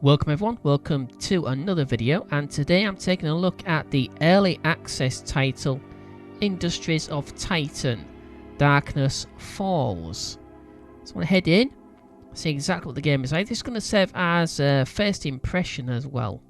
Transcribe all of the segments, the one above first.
Welcome everyone, welcome to another video, and today I'm taking a look at the early access title Industries of Titan, Darkness Falls. So I want to head in, see exactly what the game is like. This is going to serve as a first impression as well.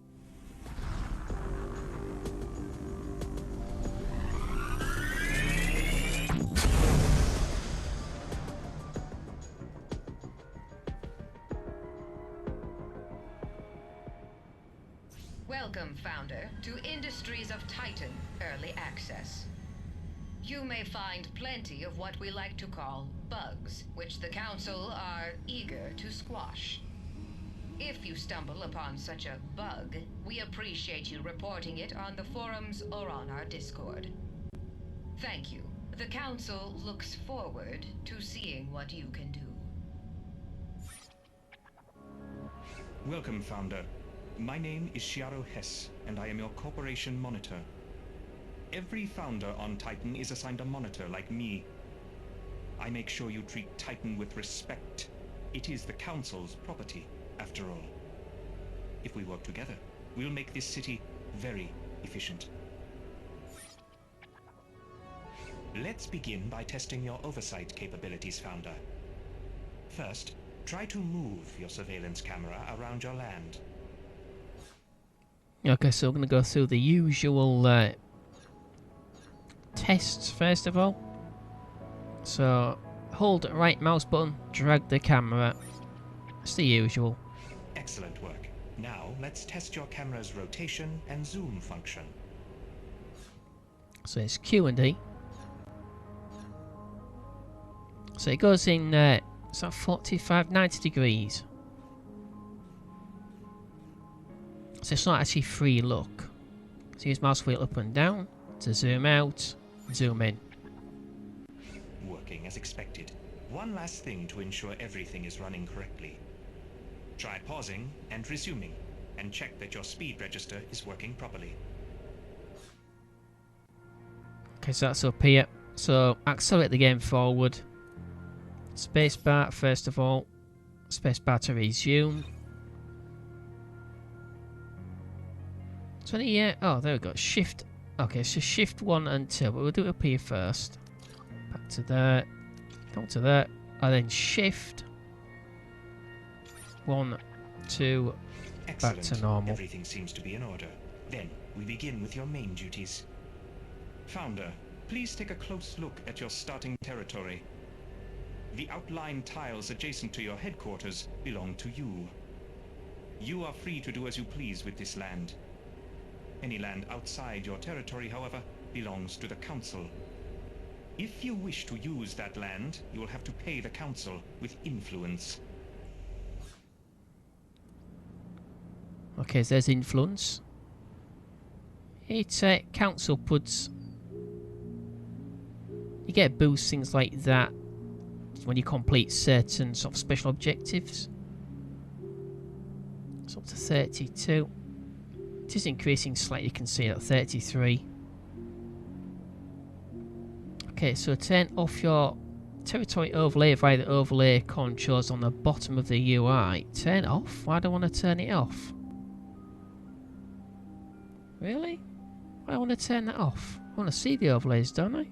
Welcome, Founder, to Industries of Titan Early Access. You may find plenty of what we like to call bugs, which the Council are eager to squash. If you stumble upon such a bug, we appreciate you reporting it on the forums or on our Discord. Thank you. The Council looks forward to seeing what you can do. Welcome, Founder. My name is Shiaro Hess, and I am your corporation monitor. Every founder on Titan is assigned a monitor like me. I make sure you treat Titan with respect. It is the Council's property, after all. If we work together, we'll make this city very efficient. Let's begin by testing your oversight capabilities, Founder. First, try to move your surveillance camera around your land. Okay, so we're going to go through the usual tests first of all. So, hold right mouse button, drag the camera. It's the usual. Excellent work. Now, let's test your camera's rotation and zoom function. So it's Q and D. So it goes in, it's at 45, 90 degrees. So it's not actually free look. So use mouse wheel up and down to zoom out, zoom in. Working as expected. One last thing to ensure everything is running correctly. Try pausing and resuming, and check that your speed register is working properly. Okay, so that's up here. So accelerate the game forward. Spacebar first of all. Spacebar to resume. 20, oh, there we go. Shift. Okay, so shift 1 and 2, but we'll do it up here first. Back to there. Come to there. And then shift 1, 2, Excellent. back to normal. Everything seems to be in order. Then we begin with your main duties. Founder, please take a close look at your starting territory. The outlined tiles adjacent to your headquarters belong to you. You are free to do as you please with this land. Any land outside your territory, however, belongs to the Council. If you wish to use that land, you will have to pay the Council with influence. Okay, so there's influence. It's council puts. You get boosts, things like that, when you complete certain sort of special objectives. It's up to 32. It is increasing slightly, you can see at 33. Okay, so turn off your territory overlay via the overlay controls on the bottom of the UI. Turn off? Why do I want to turn it off? Really? Why do I want to turn that off? I want to see the overlays, don't I?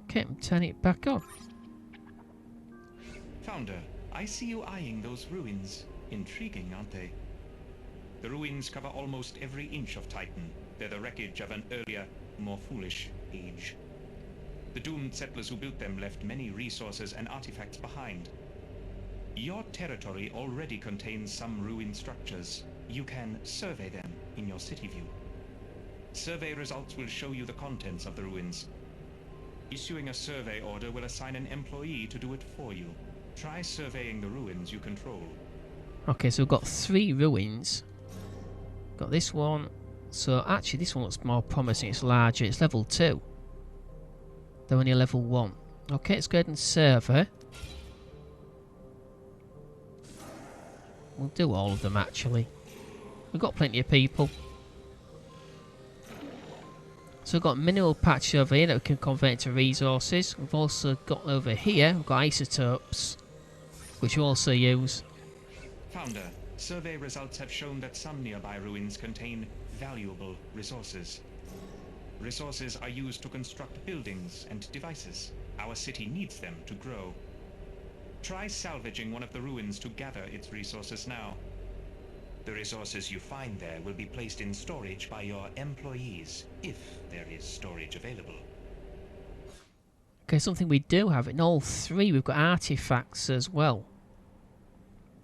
Okay, I'm turning it back on. Founder, I see you eyeing those ruins. Intriguing, aren't they? The ruins cover almost every inch of Titan. They're the wreckage of an earlier, more foolish age. The doomed settlers who built them left many resources and artifacts behind. Your territory already contains some ruined structures. You can survey them in your city view. Survey results will show you the contents of the ruins. Issuing a survey order will assign an employee to do it for you. Try surveying the ruins you control. Okay, so we've got 3 ruins. Got this one. So actually this one looks more promising. It's larger. It's level 2. They're only level 1. Okay, let's go ahead and survey. We'll do all of them actually. We've got plenty of people. So we've got mineral patches over here that we can convert into resources. We've also got over here, we've got isotopes, which we also use. Founder, survey results have shown that some nearby ruins contain valuable resources. Resources are used to construct buildings and devices. Our city needs them to grow. Try salvaging one of the ruins to gather its resources now. The resources you find there will be placed in storage by your employees, if there is storage available. Okay, something we do have. In all three, we've got artifacts as well.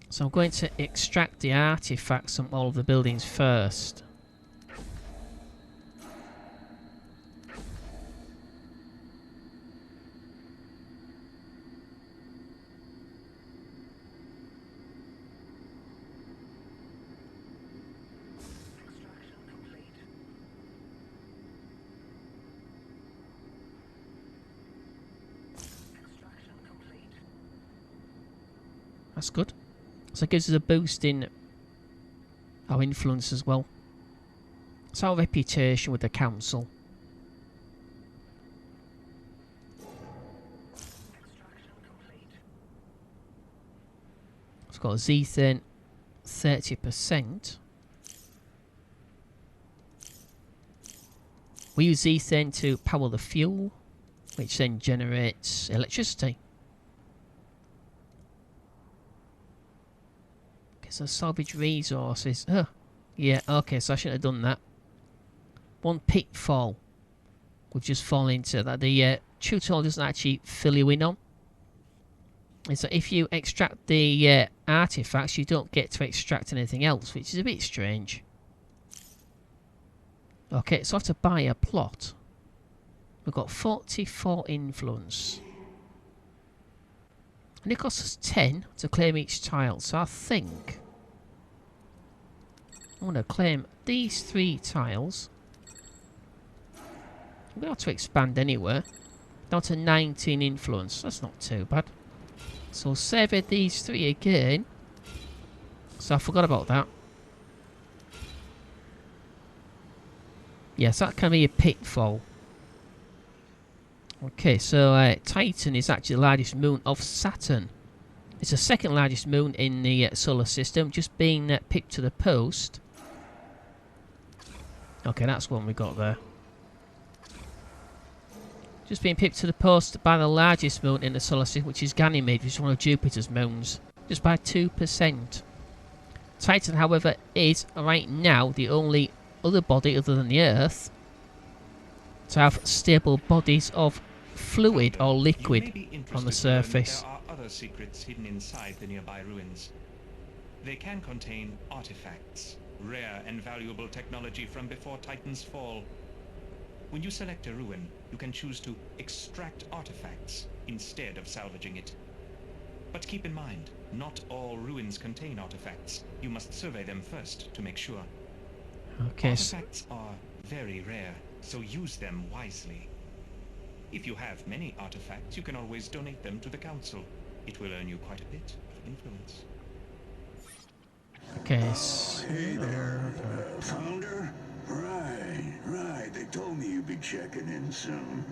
So I'm going to extract the artifacts from all of the buildings first. That's good. So it gives us a boost in our influence as well. It's our reputation with the council. It's got a Zethan 30%. We use Zethan to power the fuel, which then generates electricity. So salvage resources. Yeah, okay, so I shouldn't have done that. One pitfall we've just fallen into that the tutorial doesn't actually fill you in on. Is that if you extract the artifacts, you don't get to extract anything else, which is a bit strange. Okay, so I have to buy a plot. We've got 44 influence. And it costs us 10 to claim each tile. So I think I'm going to claim these 3 tiles. I'm going to have to expand anywhere. Down to 19 influence. That's not too bad. So save these 3 again. So I forgot about that. Yes, that can be a pitfall. Okay, so Titan is actually the largest moon of Saturn. It's the second largest moon in the solar system, just being pipped to the post. Okay, that's one we got there. Just being pipped to the post by the largest moon in the solar system, which is Ganymede, which is one of Jupiter's moons, just by 2%. Titan, however, is right now the only other body other than the Earth to have stable bodies of fluid or liquid on the surface. There are other secrets hidden inside the nearby ruins. They can contain artifacts, rare and valuable technology from before Titan's fall. When you select a ruin, you can choose to extract artifacts instead of salvaging it. But keep in mind, not all ruins contain artifacts. You must survey them first to make sure. Okay. Artifacts are very rare, so use them wisely. If you have many artifacts, you can always donate them to the council. It will earn you quite a bit of influence. Okay. Hey there, Founder? Right. They told me you'd be checking in soon.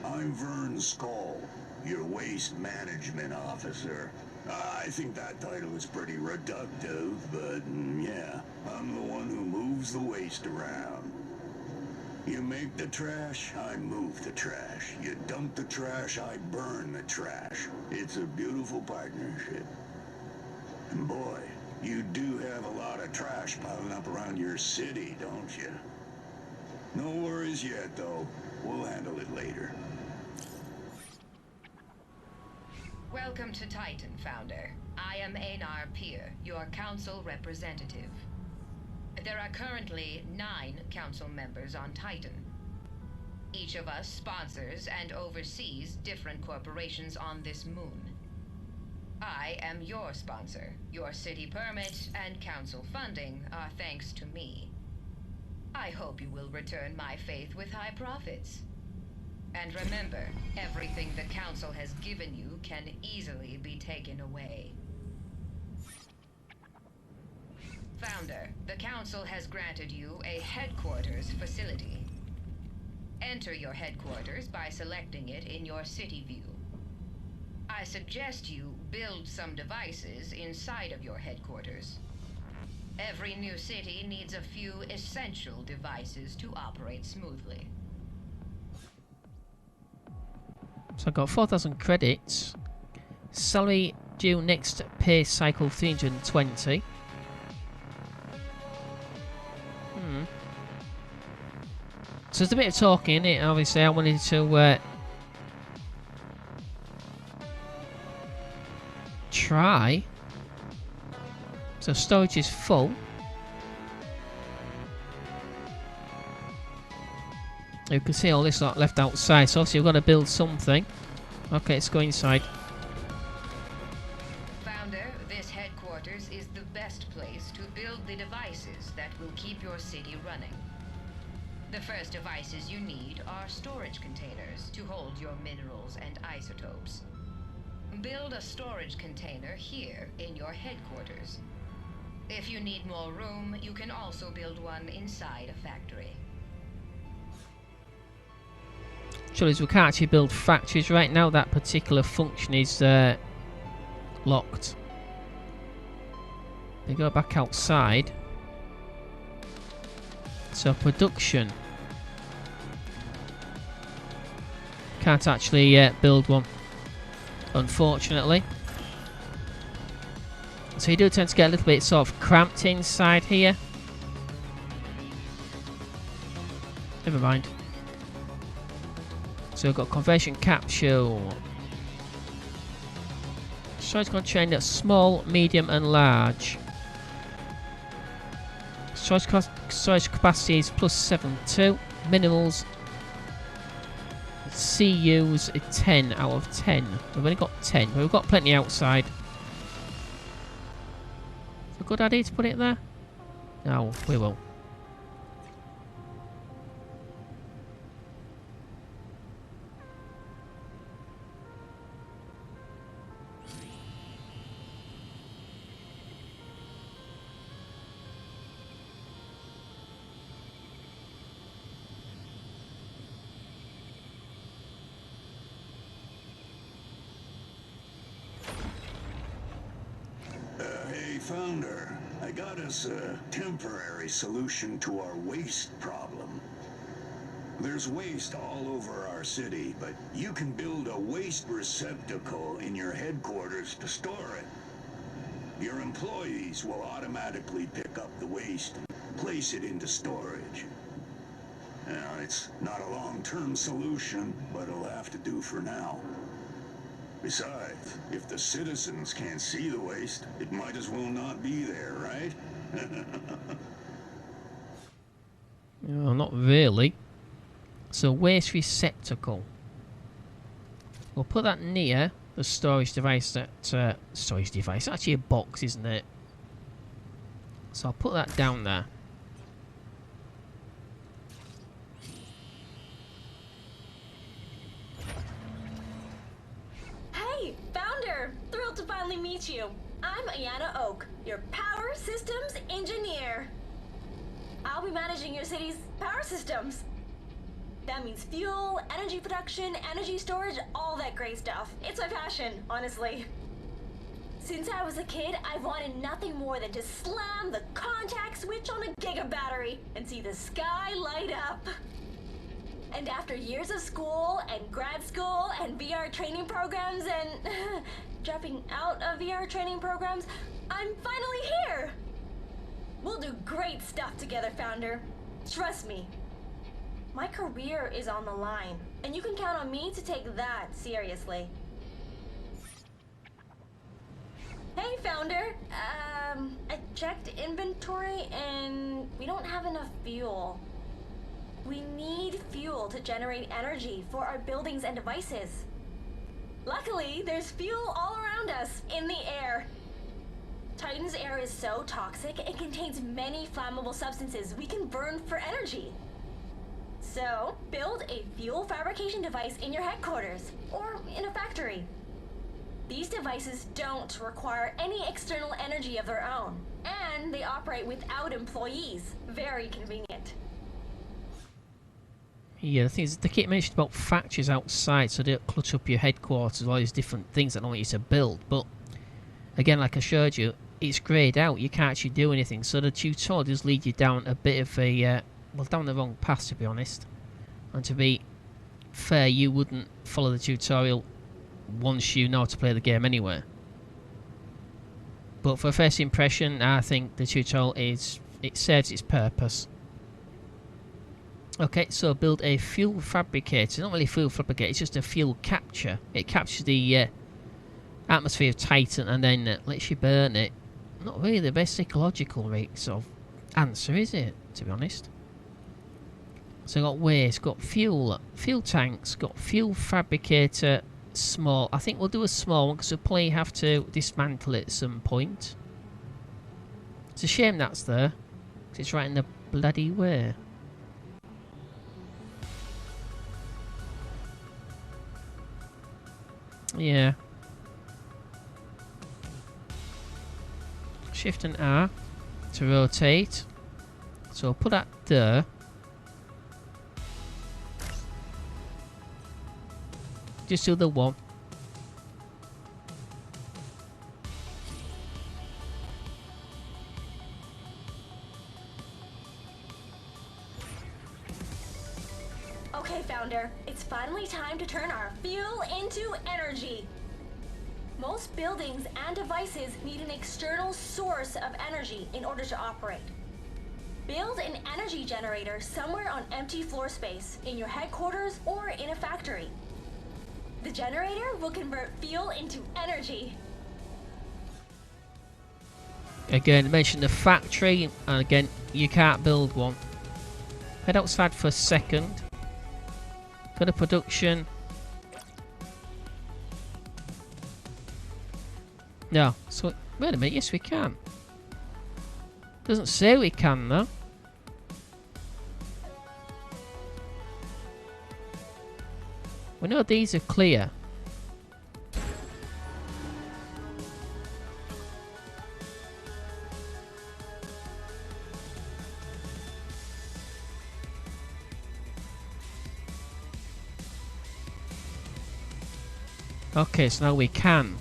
I'm Vern Skull, your waste management officer. I think that title is pretty reductive, but yeah, I'm the one who moves the waste around. You make the trash, I move the trash. You dump the trash, I burn the trash. It's a beautiful partnership. And boy, you do have a lot of trash piling up around your city, don't you? No worries yet, though. We'll handle it later. Welcome to Titan, Founder. I am Einar Peer, your council representative. There are currently 9 council members on Titan. Each of us sponsors and oversees different corporations on this moon. I am your sponsor. Your city permit and council funding are thanks to me. I hope you will return my faith with high profits. And remember, everything the council has given you can easily be taken away. Founder, the council has granted you a headquarters facility. Enter your headquarters by selecting it in your city view. I suggest you build some devices inside of your headquarters. Every new city needs a few essential devices to operate smoothly. So I got 4,000 credits. Salary due next pay cycle 320. So there's a bit of talking in it. Obviously, I wanted to try. So storage is full. You can see all this lot left outside. So obviously, we've got to build something. Okay, let's go inside. Founder, this headquarters is the best place to build the devices that will keep your city running. The first devices you need are storage containers to hold your minerals and isotopes. Build a storage container here in your headquarters. If you need more room, you can also build one inside a factory. Trouble is, we can't actually build factories right now. That particular function is locked. We go back outside. So production. Can't actually build one, unfortunately. So you do tend to get a little bit sort of cramped inside here. Never mind. So we've got conversion capsule. Storage container small, medium and large. Storage capacity is +72. Minerals CU's a 10 out of 10. We've only got 10, but we've got plenty outside. Is it a good idea to put it there? No, we won't. Founder, I got us a temporary solution to our waste problem. There's waste all over our city, but you can build a waste receptacle in your headquarters to store it. Your employees will automatically pick up the waste and place it into storage. Now, it's not a long-term solution, but it'll have to do for now. Besides, if the citizens can't see the waste, it might as well not be there, right? No, not really. So waste receptacle. We'll put that near the storage device. That storage device. Actually, a box, isn't it? So I'll put that down there. Thrilled to finally meet you. I'm Ayana Oak, your power systems engineer. I'll be managing your city's power systems. That means fuel, energy production, energy storage, all that great stuff. It's my passion, honestly. Since I was a kid, I've wanted nothing more than to slam the contact switch on a giga battery and see the sky light up. And after years of school and grad school and VR training programs and dropping out of VR training programs, I'm finally here! We'll do great stuff together, Founder. Trust me. My career is on the line, and you can count on me to take that seriously. Hey, Founder. I checked inventory and we don't have enough fuel. We need fuel to generate energy for our buildings and devices. Luckily, there's fuel all around us, in the air. Titan's air is so toxic, it contains many flammable substances we can burn for energy. So, build a fuel fabrication device in your headquarters, or in a factory. These devices don't require any external energy of their own, and they operate without employees. Very convenient. Yeah, the thing is, they keep mentioning about factories outside, so they don't clutter up your headquarters, all these different things that I want you to build. But again, like I showed you, it's greyed out. You can't actually do anything. So the tutorial does lead you down a bit of a, well, down the wrong path, to be honest. And to be fair, you wouldn't follow the tutorial once you know how to play the game anyway. But for first impression, I think the tutorial it serves its purpose. Okay, so build a fuel fabricator. It's not really a fuel fabricator, it's just a fuel capture. It captures the atmosphere of Titan and then lets you burn it. Not really the best ecological sort of answer, is it, to be honest? So got waste, got fuel tanks, got fuel fabricator, small. I think we'll do a small one because we'll probably have to dismantle it at some point. It's a shame that's there, because it's right in the bloody way. Yeah. Shift and R to rotate. So I'll put that there. Just do the one. Okay, Founder, it's finally time to turn our fuel into energy. Most buildings and devices need an external source of energy in order to operate. Build an energy generator somewhere on empty floor space, in your headquarters or in a factory. The generator will convert fuel into energy. Again, mention the factory, and again, you can't build one. Head outside for a second. Go to production. No, so wait a minute, yes we can. Doesn't say we can though. We know these are clear. Okay, so now we can.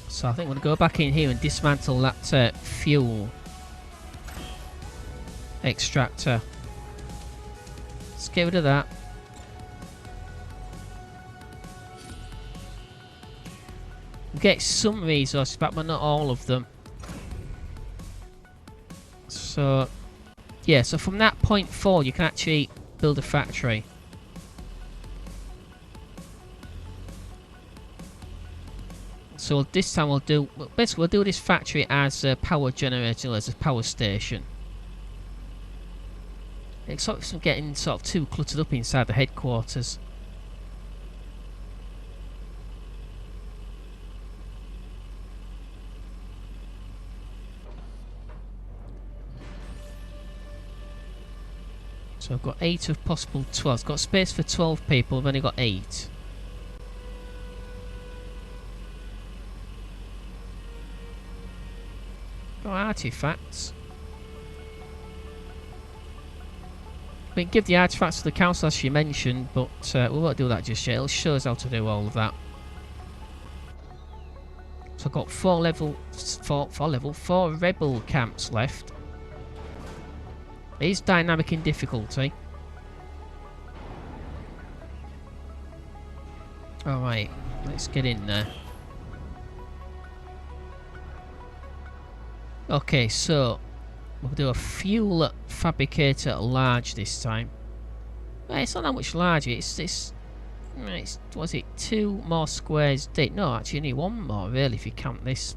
So I think we're going to go back in here and dismantle that fuel extractor. Let's get rid of that. We'll get some resources back, but not all of them. So, yeah, so from that point forward, you can actually build a factory. So this time we'll do, basically we'll do this factory as a power generator, as a power station. It's sort of getting sort of too cluttered up inside the headquarters. So I've got 8 of possible 12. I've got space for 12 people, I've only got 8. Got artifacts. We can give the artifacts to the council as she mentioned, but we won't do that just yet. It'll show us how to do all of that. So I've got 4 rebel camps left. It is dynamic in difficulty. Alright, let's get in there. Okay, so we'll do a fuel fabricator large this time. Well, it's not that much larger. It's was it 2 more squares deep? No, actually only 1 more really if you count this.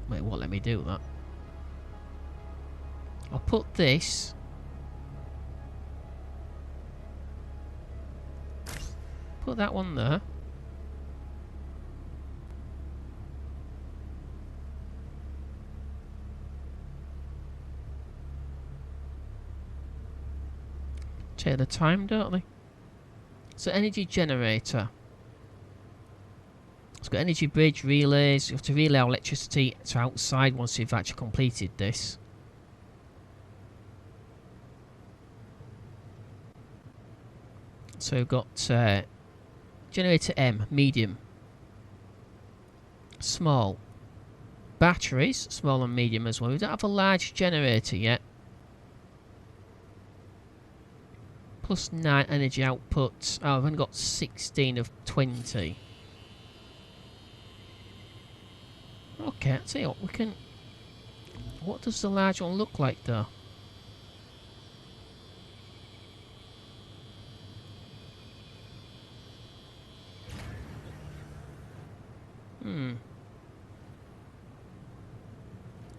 Wait, it won't let me do that. I'll put this. Put that one there. Take the time, don't they? So energy generator. It's got energy bridge, relays. You have to relay our electricity to outside once you've actually completed this. So we've got generator M, medium. Small. Batteries, small and medium as well. We don't have a large generator yet. Plus 9 energy output. Oh, I've only got 16 of 20. Okay, I'll tell you what, we can... What does the large one look like though?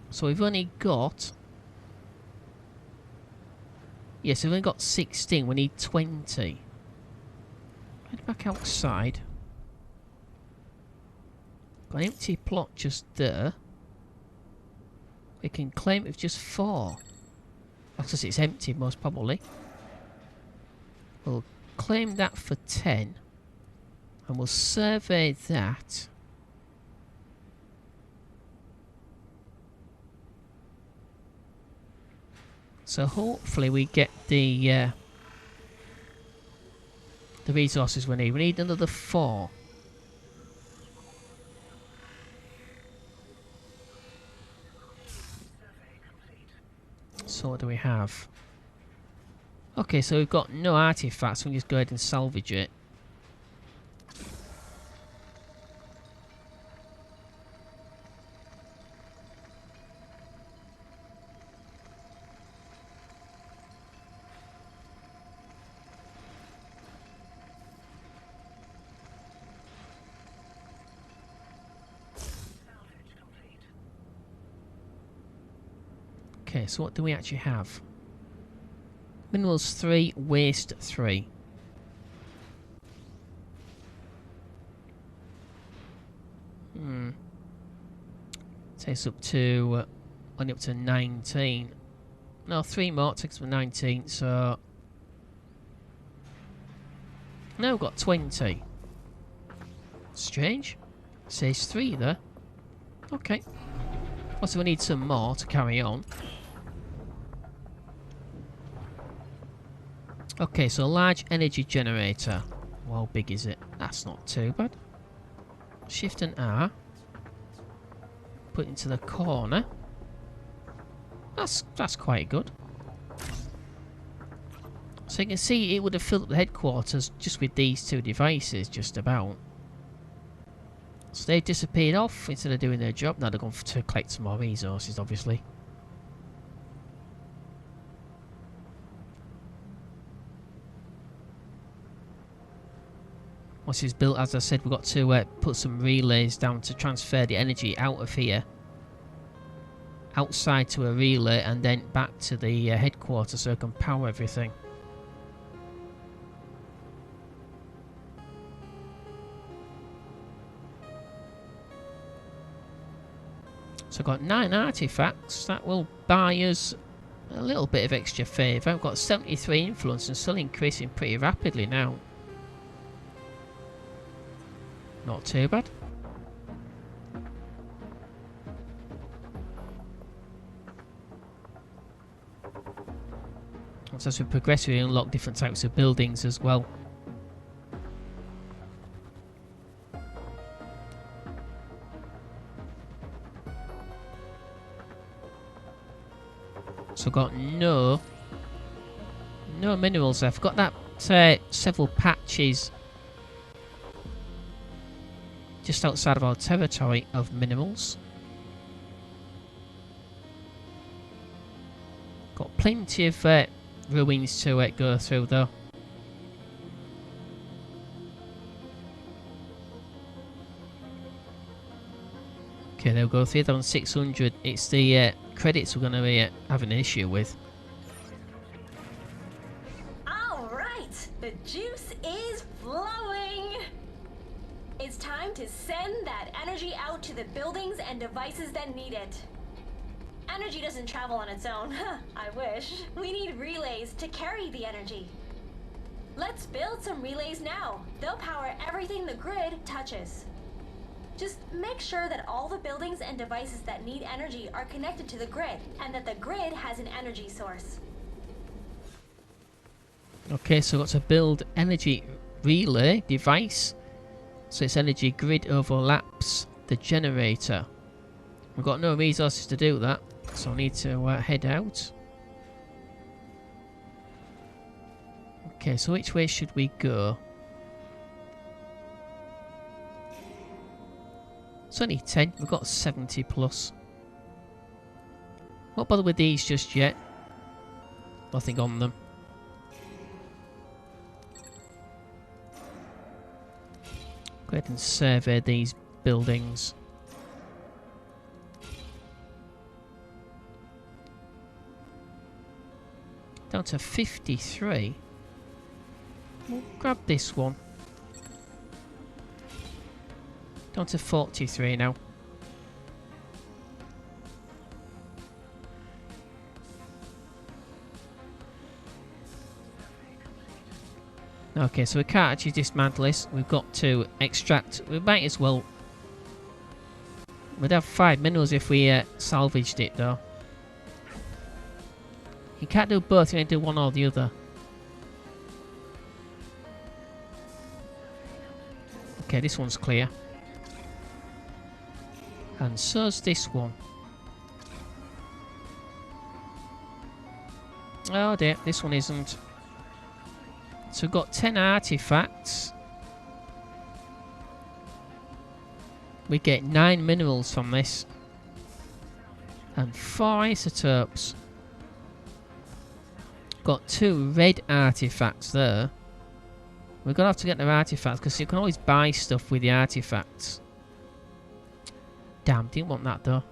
So we've only got... Yes, we've only got 16. We need 20. Head back outside. Got an empty plot just there. We can claim it's just 4. Because it's empty, most probably. We'll claim that for 10. And we'll survey that. So hopefully we get the resources we need. We need another 4. So what do we have? Okay, so we've got no artifacts. We'll just go ahead and salvage it. Okay, so what do we actually have? Minerals 3, waste 3. Takes up to only up to 19. No, 3 more takes up to 19. So now we've got 20. Strange. Says 3 there. Okay. Also, we need some more to carry on. Okay, so large energy generator. Well, how big is it? That's not too bad. Shift and R. Put into the corner. That's quite good. So you can see it would have filled up the headquarters just with these 2 devices, just about. So they've disappeared off instead of doing their job. Now they're going to collect some more resources, obviously. Once it's built, as I said, we've got to put some relays down to transfer the energy out of here. Outside to a relay and then back to the headquarters so it can power everything. So I've got 9 artifacts. That will buy us a little bit of extra favour. I've got 73 influence and still increasing pretty rapidly now. Not too bad. So as we progress, we unlock different types of buildings as well. So I've got no minerals there. I've got that several patches just outside of our territory of minerals. Got plenty of ruins to go through though. Okay, they'll go 3,600. It's the credits we're going to be having an issue with. Alright, the juice is flowing! It's time to send that energy out to the buildings and devices that need it. Energy doesn't travel on its own. I wish. We need relays to carry the energy. Let's build some relays now. They'll power everything the grid touches. Just make sure that all the buildings and devices that need energy are connected to the grid, and that the grid has an energy source. Okay, so we've got to build energy relay device. So its energy grid overlaps the generator. We've got no resources to do that, so I need to head out. Okay, so which way should we go? It's only 10, we've got 70 plus. Won't bother with these just yet. Nothing on them. Go ahead and survey these buildings. Down to 53. We'll grab this one. Down to 43 now. Okay, so we can't actually dismantle this. We've got to extract. We might as well. We'd have 5 minerals if we salvaged it, though. You can't do both. You can do one or the other. Okay, this one's clear. And so's this one. Oh dear, this one isn't. So we've got 10 artifacts. We get 9 minerals from this. And 4 isotopes. Got 2 red artifacts there. We're going to have to get the artifacts because you can always buy stuff with the artifacts. Damn, didn't want that though.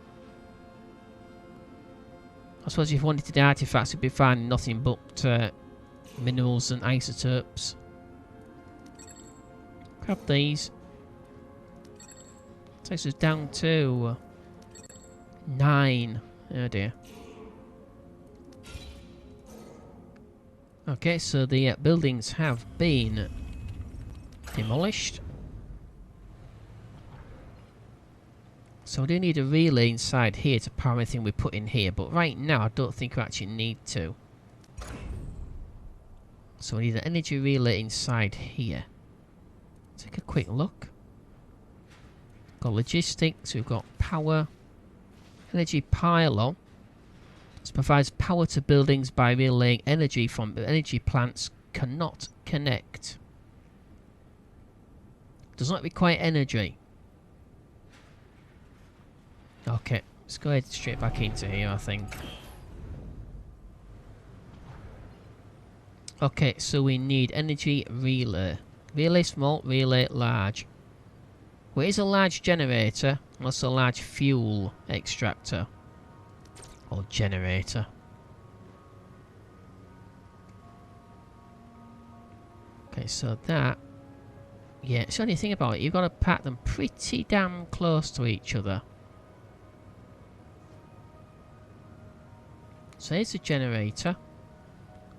I suppose if you wanted the artifacts, you'd be finding nothing but minerals and isotopes. Grab these. Takes us down to 9. Oh dear. Okay, so the buildings have been demolished. So we do need a relay inside here to power everything we put in here, but right now I don't think we actually need to. So we need an energy relay inside here. Take a quick look. Got logistics, we've got power. Energy pylon. This provides power to buildings by relaying energy from energy plants. Cannot connect. Does not require energy. Okay, let's go ahead straight back into here, I think. Okay, so we need energy relay. Relay small, relay large. Well, it is a large generator, and also a large fuel extractor. Or generator. Okay, so that... Yeah, it's the only thing about it, you've got to pack them pretty damn close to each other. So here's the generator.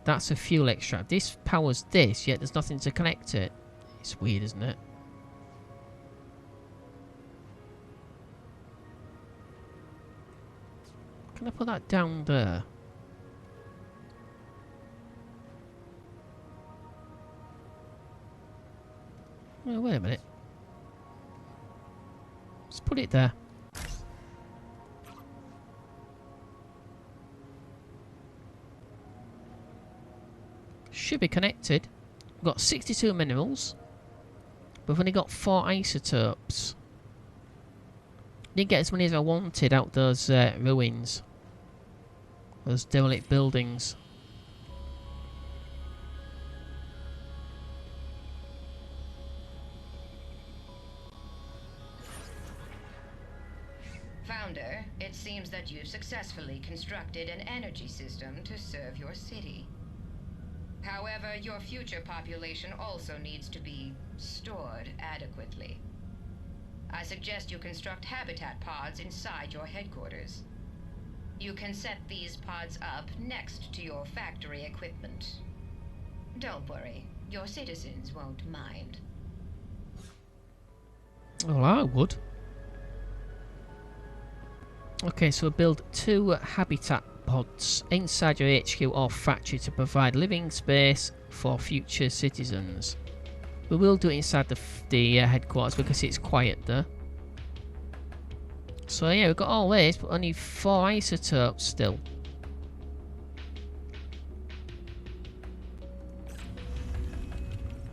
That's a fuel extract. This powers this, yet there's nothing to connect it. It's weird, isn't it? Can I put that down there? Oh, wait a minute. Let's put it there. Should be connected. We've got 62 minerals. We've only got 4 isotopes. Didn't get as many as I wanted out those ruins. Those derelict buildings. Founder, it seems that you've successfully constructed an energy system to serve your city. However, your future population also needs to be stored adequately. I suggest you construct habitat pods inside your headquarters. You can set these pods up next to your factory equipment. Don't worry, your citizens won't mind. Well, I would. Okay, so we'll build 2 habitat pods inside your HQ or factory to provide living space for future citizens. We will do it inside the headquarters because it's quiet there. So yeah, we've got all this, but only 4 isotopes still.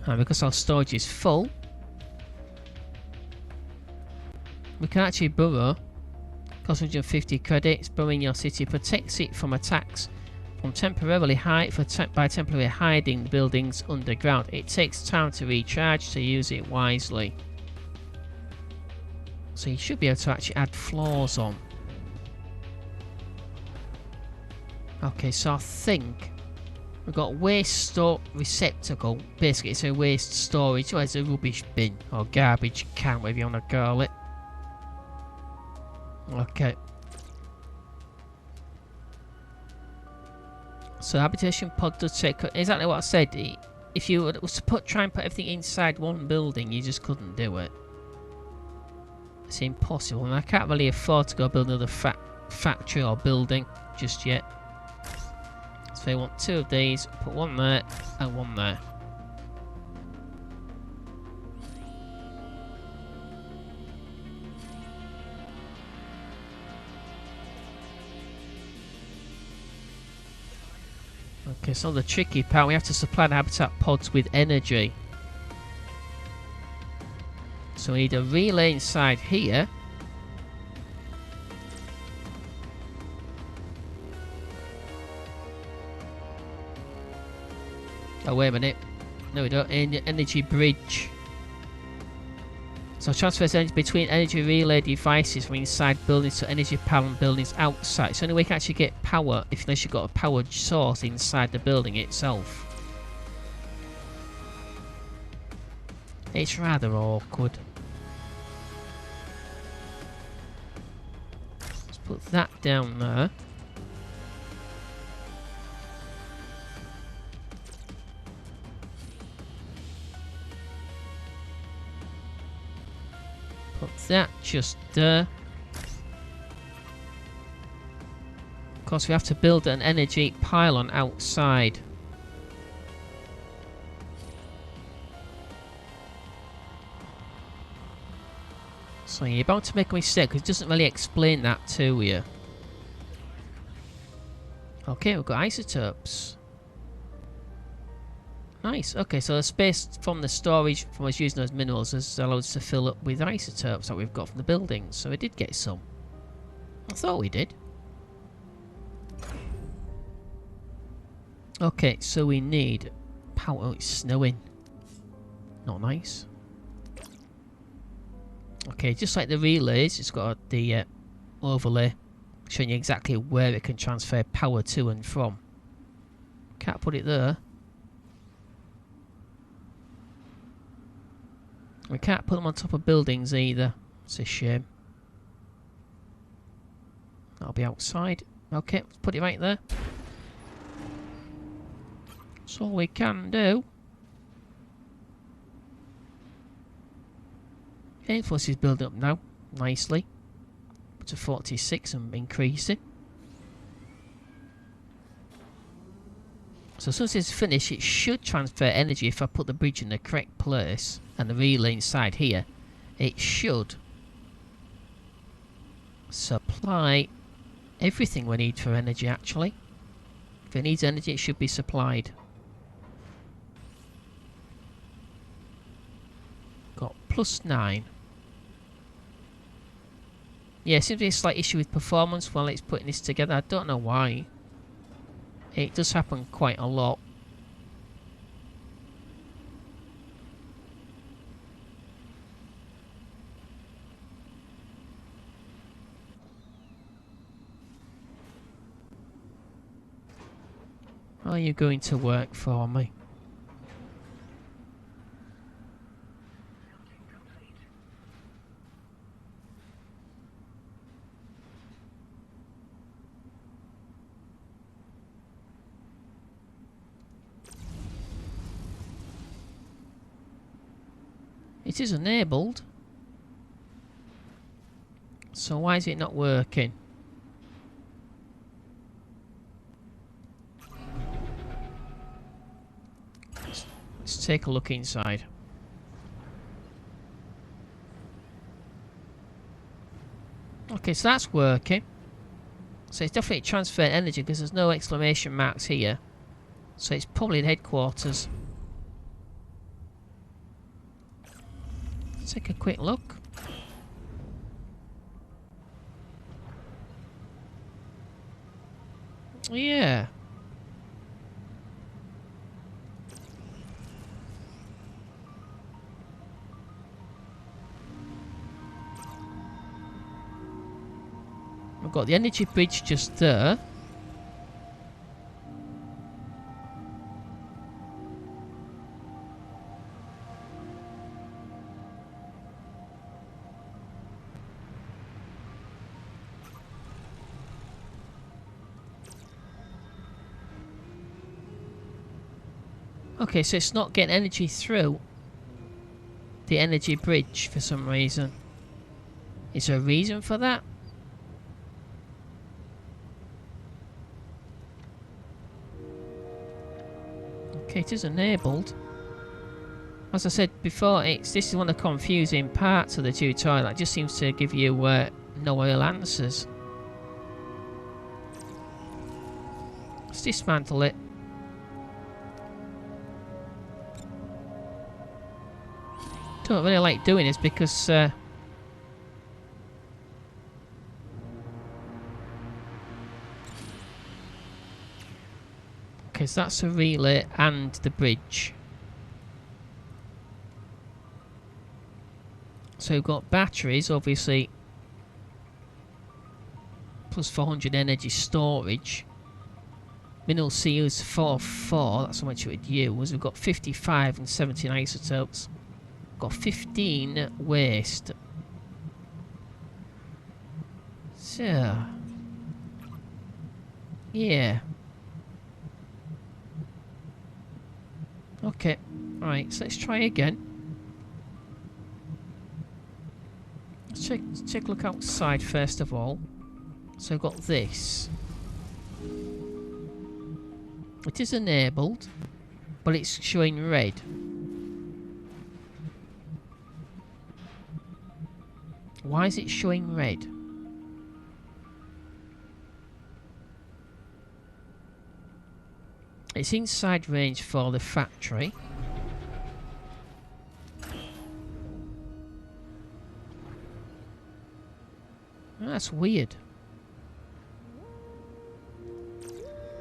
And because our storage is full, we can actually burrow. Costs 150 credits. Burrowing your city protects it from attacks from by temporarily hiding the buildings underground. It takes time to recharge, so use it wisely. So you should be able to actually add floors on. Okay, so I think we've got waste store receptacle. Basically, it's a waste storage, or it's a rubbish bin or garbage can, whatever you want to call it. Okay. So habitation pod does take exactly what I said. If you was to try and put everything inside one building, you just couldn't do it. It's impossible, and I can't really afford to go build another factory or building just yet. So I want 2 of these, put 1 there and 1 there. Okay, so the tricky part, we have to supply the habitat pods with energy. So we need a relay inside here. Oh, wait a minute. No, we don't. Energy bridge. So transfers energy between energy relay devices from inside buildings to energy power buildings outside. So only way you can actually get power unless you've got a power source inside the building itself. It's rather awkward. Let's put that down there. Put that just there. Of course, we have to build an energy pylon outside. So you're about to make a mistake because it doesn't really explain that to you. Okay, we've got isotopes. Nice. Okay, so the space from the storage from us using those minerals has allowed us to fill up with isotopes that we've got from the buildings. So we did get some. I thought we did. Okay, so we need power. Oh, it's snowing. Not nice. Okay, just like the relays, it's got the overlay showing you exactly where it can transfer power to and from. Can't put it there. We can't put them on top of buildings either. It's a shame. That'll be outside. Okay, let's put it right there. That's all we can do. Influence is building up now, nicely. Up to 46 and increasing. So as soon as it's finished, it should transfer energy if I put the bridge in the correct place and the relay inside here. It should supply everything we need for energy, actually. If it needs energy, it should be supplied. Got +9. Yeah, seems to be a slight issue with performance while it's putting this together. I don't know why. It does happen quite a lot. Are you going to work for me? It is enabled. So why is it not working? take a look inside. Okay, so that's working. So it's definitely transferring energy because there's no exclamation marks here. So it's probably the headquarters. Let's take a quick look. Yeah. We've got the energy bridge just there. Okay, so it's not getting energy through the energy bridge for some reason. Is there a reason for that? Okay, it is enabled. As I said before, this is one of the confusing parts of the tutorial. It just seems to give you no real answers. Let's dismantle it. Don't really like doing this because because that's a relay and the bridge. So we've got batteries, obviously, plus 400 energy storage. Mineral seals 4, that's how much it would use. We've got 55 and 17 isotopes. Got 15 waste. So, yeah. Okay, right, so let's try again. Let's take a look outside first of all. So I've got this. It is enabled, but it's showing red. Why is it showing red? It's inside range for the factory. That's weird.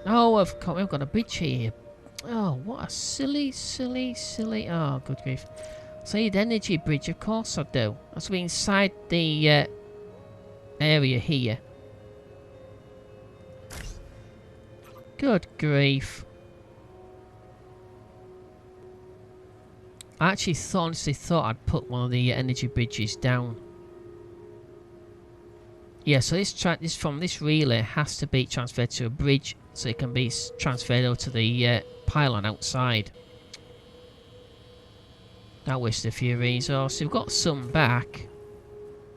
Oh, we've got a bridge here. Oh, what a silly. Oh, good grief. So I need energy bridge, of course I do. That's be inside the area here. Good grief. I actually honestly thought I'd put one of the energy bridges down. Yeah, so this from this relay has to be transferred to a bridge so it can be transferred over to the pylon outside. That wasted a few resources. We've got some back,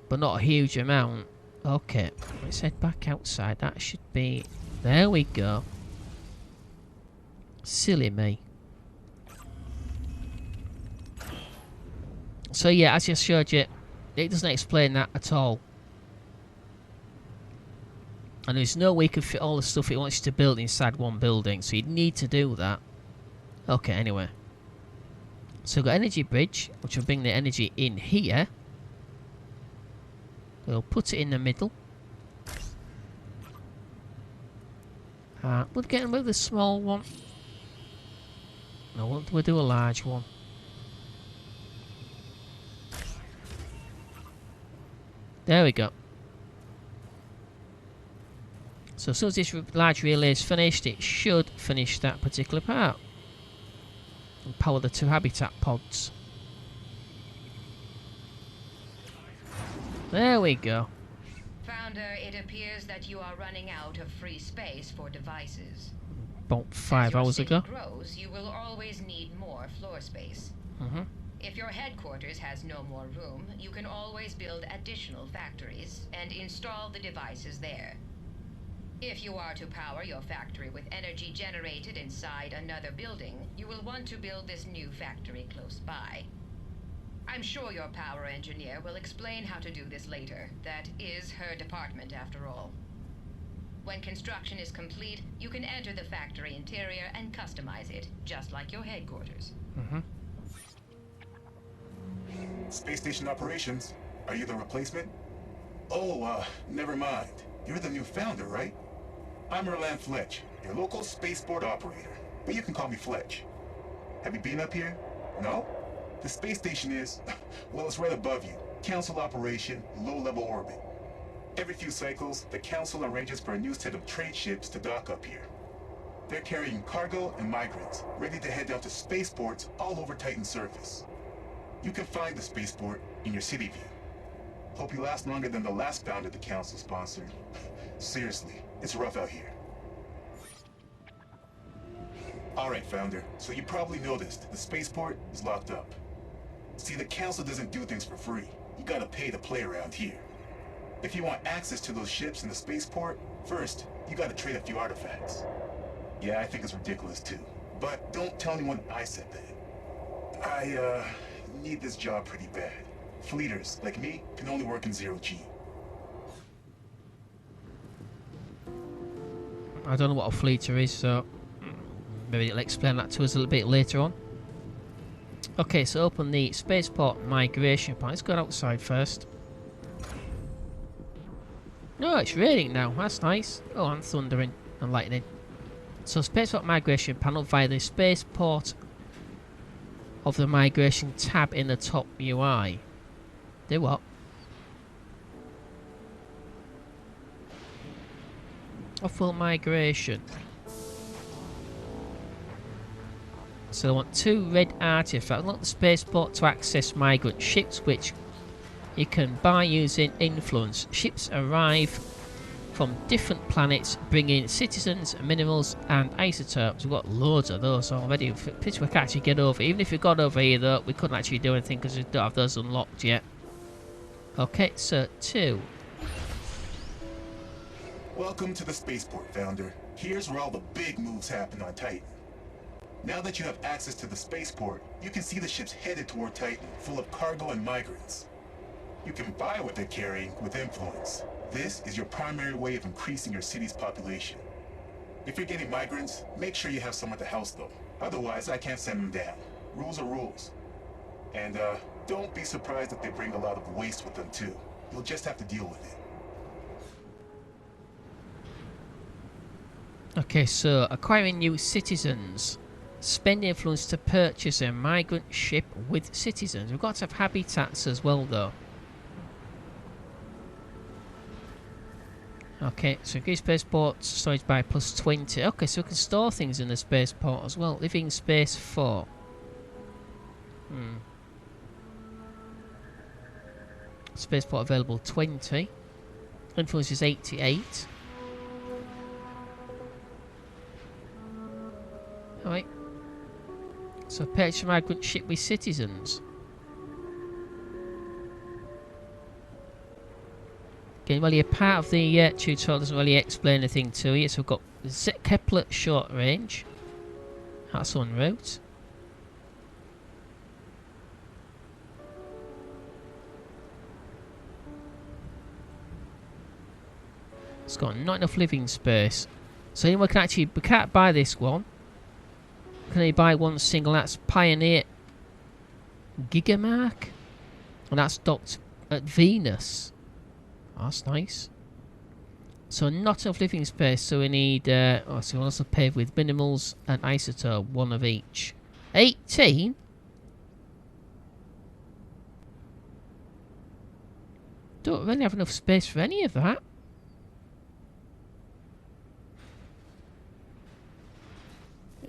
but not a huge amount. Okay, let's head back outside. That should be... There we go. Silly me. So yeah, as I showed you, it doesn't explain that at all. And there's no way you could fit all the stuff it wants you to build inside one building, so you'd need to do that. Okay, anyway. So we've got energy bridge, which will bring the energy in here. We'll put it in the middle. We'll get with the small one. No, we'll do a large one. There we go. So as soon as this large relay is finished, it should finish that particular part. And power the 2 habitat pods. There we go. Founder, it appears that you are running out of free space for devices. About 5 hours ago. As your city grows, you will always need more floor space. If your headquarters has no more room, you can always build additional factories and install the devices there. If you are to power your factory with energy generated inside another building, you will want to build this new factory close by. I'm sure your power engineer will explain how to do this later. That is her department, after all. When construction is complete, you can enter the factory interior and customize it, just like your headquarters. Space station operations. Are you the replacement? Oh, never mind. You're the new founder, right? I'm Erland Fletch, your local spaceport operator. But you can call me Fletch. Have you been up here? No? The space station is, well, it's right above you. Council operation, low-level orbit. Every few cycles, the Council arranges for a new set of trade ships to dock up here. They're carrying cargo and migrants, ready to head down to spaceports all over Titan's surface. You can find the spaceport in your city view. Hope you last longer than the last founder the Council sponsored. Seriously, it's rough out here. Alright, Founder, so you probably noticed the spaceport is locked up. See, the Council doesn't do things for free. You gotta pay to play around here. If you want access to those ships in the spaceport, first, you gotta trade a few artifacts. Yeah, I think it's ridiculous too. But don't tell anyone I said that. I need this job pretty bad. Fleeters, like me, can only work in 0G. I don't know what a fleeter is, so maybe it'll explain that to us a little bit later on. Okay, so open the spaceport migration point. Let's go outside first. No, it's raining now. That's nice. Oh, and thundering and lightning. So spaceport migration panel via the spaceport of the migration tab in the top UI. Do what? Off-world migration. So I want 2 red artifacts. Unlock the spaceport to access migrant ships, which you can buy using influence. Ships arrive from different planets, bringing citizens, minerals, and isotopes. We've got loads of those already. Which we can't actually get over. Even if we got over here, though, we couldn't actually do anything because we don't have those unlocked yet. Okay, so 2. Welcome to the spaceport, Founder. Here's where all the big moves happen on Titan. Now that you have access to the spaceport, you can see the ships headed toward Titan, full of cargo and migrants. You can buy what they're carrying with influence. This is your primary way of increasing your city's population. If you're getting migrants, make sure you have somewhere to house them. Otherwise, I can't send them down. Rules are rules. And, don't be surprised if they bring a lot of waste with them, too. You'll just have to deal with it. Okay, so acquiring new citizens. Spend influence to purchase a migrant ship with citizens. We've got to have habitats as well, though. Okay, so increase spaceport storage by +20. Okay, so we can store things in the spaceport as well. Living space 4. Spaceport available 20. Influence is 88. Alright. So purchase a migrant ship with citizens. Again, well, you're part of the tutorial, doesn't really explain anything to you. So we've got Kepler short range. That's en route. It's got not enough living space. So anyone can actually, we can't buy this one. Can only buy one single, that's Pioneer Gigamark. And that's docked at Venus. Oh, that's nice. So not enough living space, so we need, so we'll also pave with minerals and isotope, 1 of each. 18? Don't really have enough space for any of that.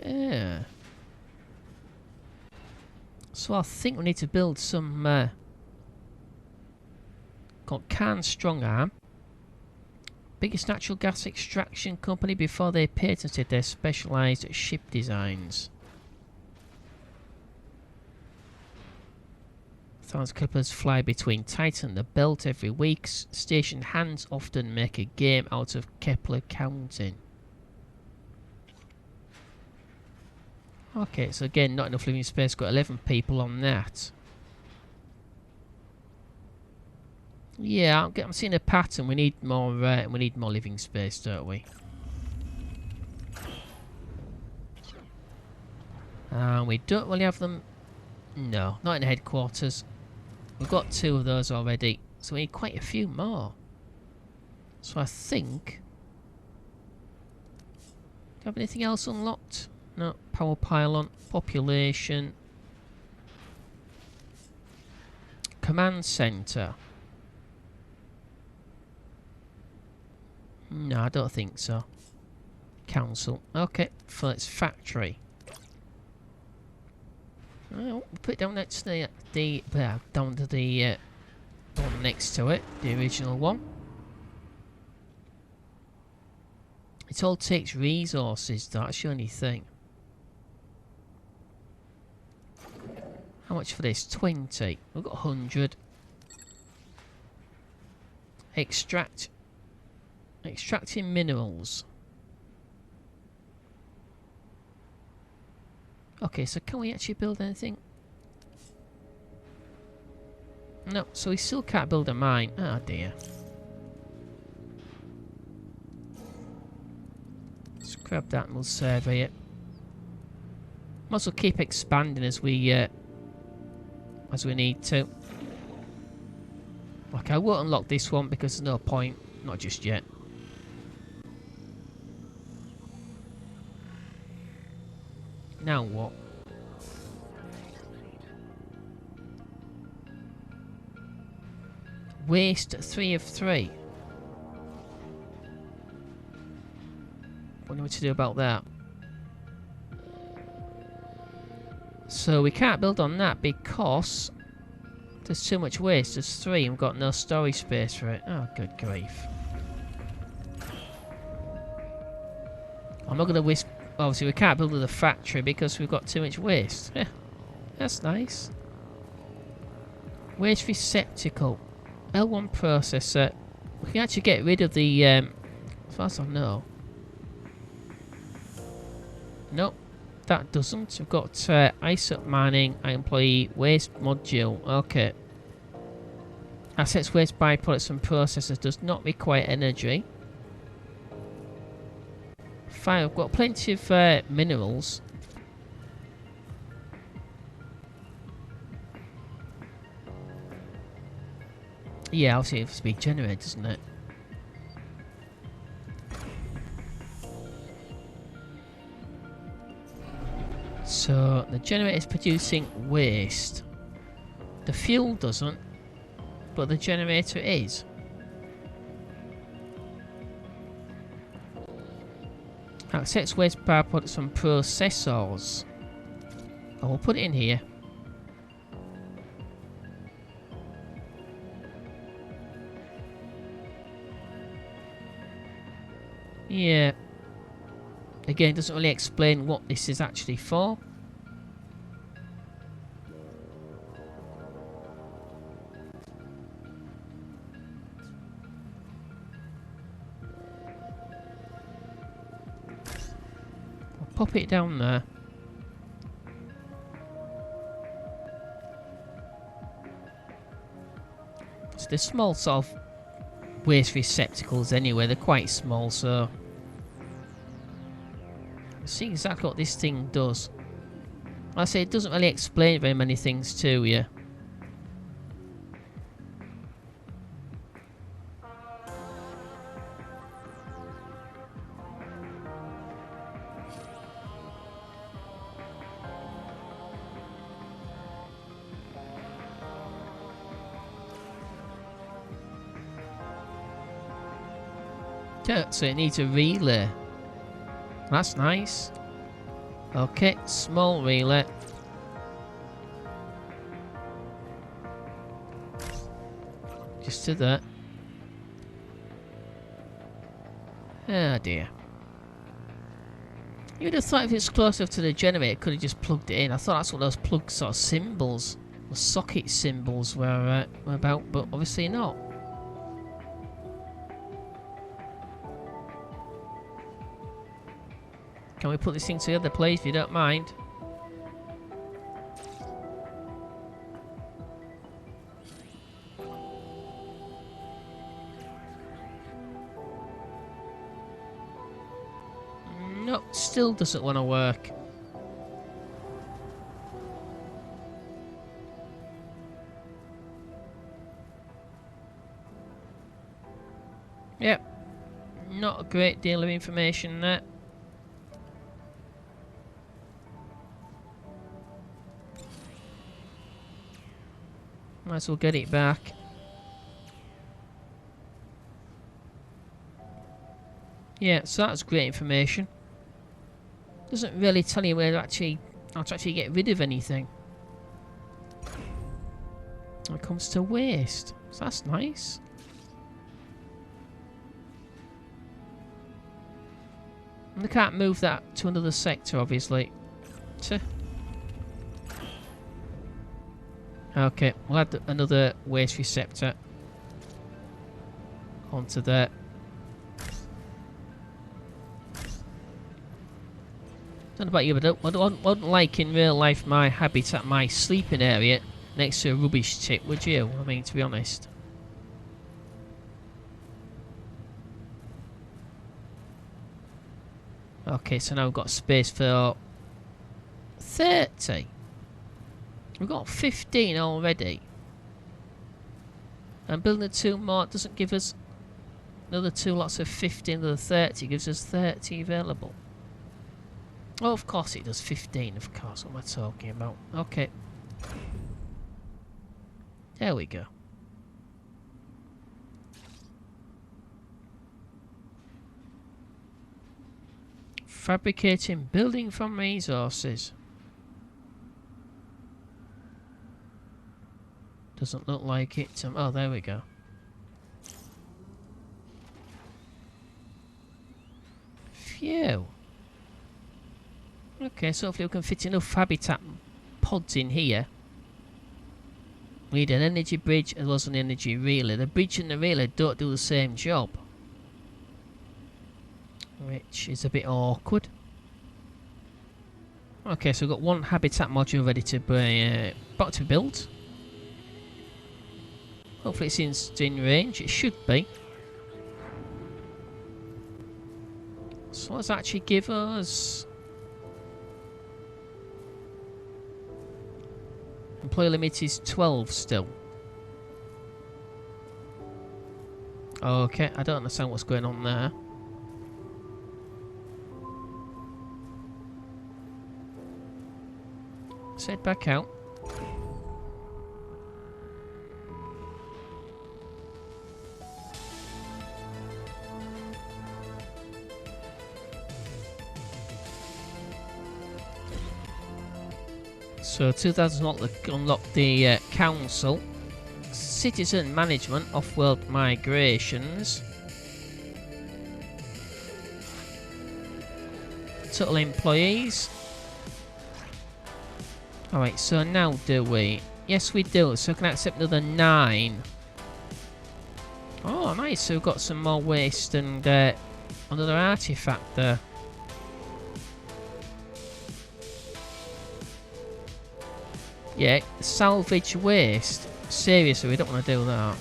Yeah. So I think we need to build some called Khan Strong Arm. Biggest natural gas extraction company before they patented their specialised ship designs. Thousands of clippers fly between Titan and the belt every week. Station hands often make a game out of Kepler counting. Okay, so again, not enough living space. Got 11 people on that. Yeah, I'm seeing a pattern. We need more living space, don't we? And we don't really have them. No, not in the headquarters. We've got 2 of those already, so we need quite a few more. So I think... Do you have anything else unlocked? No. Power pylon. Population. Command center. No, I don't think so. Council. Okay, so it's factory. Well, put it down next to the down to the one next to it, the original one. It all takes resources, that's the only thing. How much for this? 20. We've got 100. Extracting minerals. Okay, so can we actually build anything? No, so we still can't build a mine. Oh dear. Let's grab that and we'll survey it. Might as well keep expanding as we need to. Okay, I won't unlock this one because there's no point. Not just yet. Now what? Waste 3 of 3. Wonder what to do about that. So we can't build on that because there's too much waste. There's 3 and we've got no storage space for it. Oh, good grief. I'm not going to waste... Obviously, we can't build the factory because we've got too much waste. That's nice. Waste receptacle. L1 processor. We can actually get rid of the... as far as I know. Nope. That doesn't. We've got ISOP mining, employee, waste module. Okay. Assets, waste, byproducts and processors does not require energy. Fine, I've got plenty of minerals. Yeah, obviously it's a big generator, doesn't it? So the generator is producing waste. The fuel doesn't, but the generator is. Accepts waste byproducts from processors. Oh, we'll put it in here. Yeah. Again, it doesn't really explain what this is actually for. Pop it down there. So they're small sort of waste receptacles anyway. They're quite small, so see exactly what this thing does. Like I say, it doesn't really explain very many things to you. So it needs a relay. That's nice. Okay, small relay. Just to that. Oh dear. You would have thought if it's closer to the generator, it could have just plugged it in. I thought that's what those plug sort of symbols The socket symbols were about, but obviously not. Can we put this thing together, please, if you don't mind? Nope, still doesn't want to work. Yep, not a great deal of information there. Might as well get it back. Yeah, so that's great information. Doesn't really tell you where to how to actually get rid of anything. When it comes to waste, so that's nice. And they can't move that to another sector, obviously. Okay, we'll add another waste receptor onto there. Don't know about you, but I wouldn't like in real life my habitat, my sleeping area next to a rubbish tip, would you? I mean, to be honest. Okay, so now we've got space for 30. We've got 15 already. And building the 2 more doesn't give us another 2 lots of 15, another 30. Gives us 30 available. Oh, of course it does. 15, of course. What am I talking about? Okay. There we go. Fabricating building from resources. Doesn't look like it. Oh, there we go. Phew. Okay, so hopefully we can fit enough habitat pods in here. We need an energy bridge as well as an energy relay. The bridge and the relay don't do the same job, which is a bit awkward. Okay, so we've got 1 habitat module ready to be about to build. Hopefully it's in range. It should be. So what does that actually give us? Employee limit is 12 still. Okay, I don't understand what's going on there. Let's head back out. So 2000 unlocked the council, citizen management, off-world migrations, total employees. Alright, so now do we? Yes we do, so we can accept another 9. Oh nice, so we've got some more waste and another artifact there. Yeah, salvage waste. Seriously, we don't want to do that.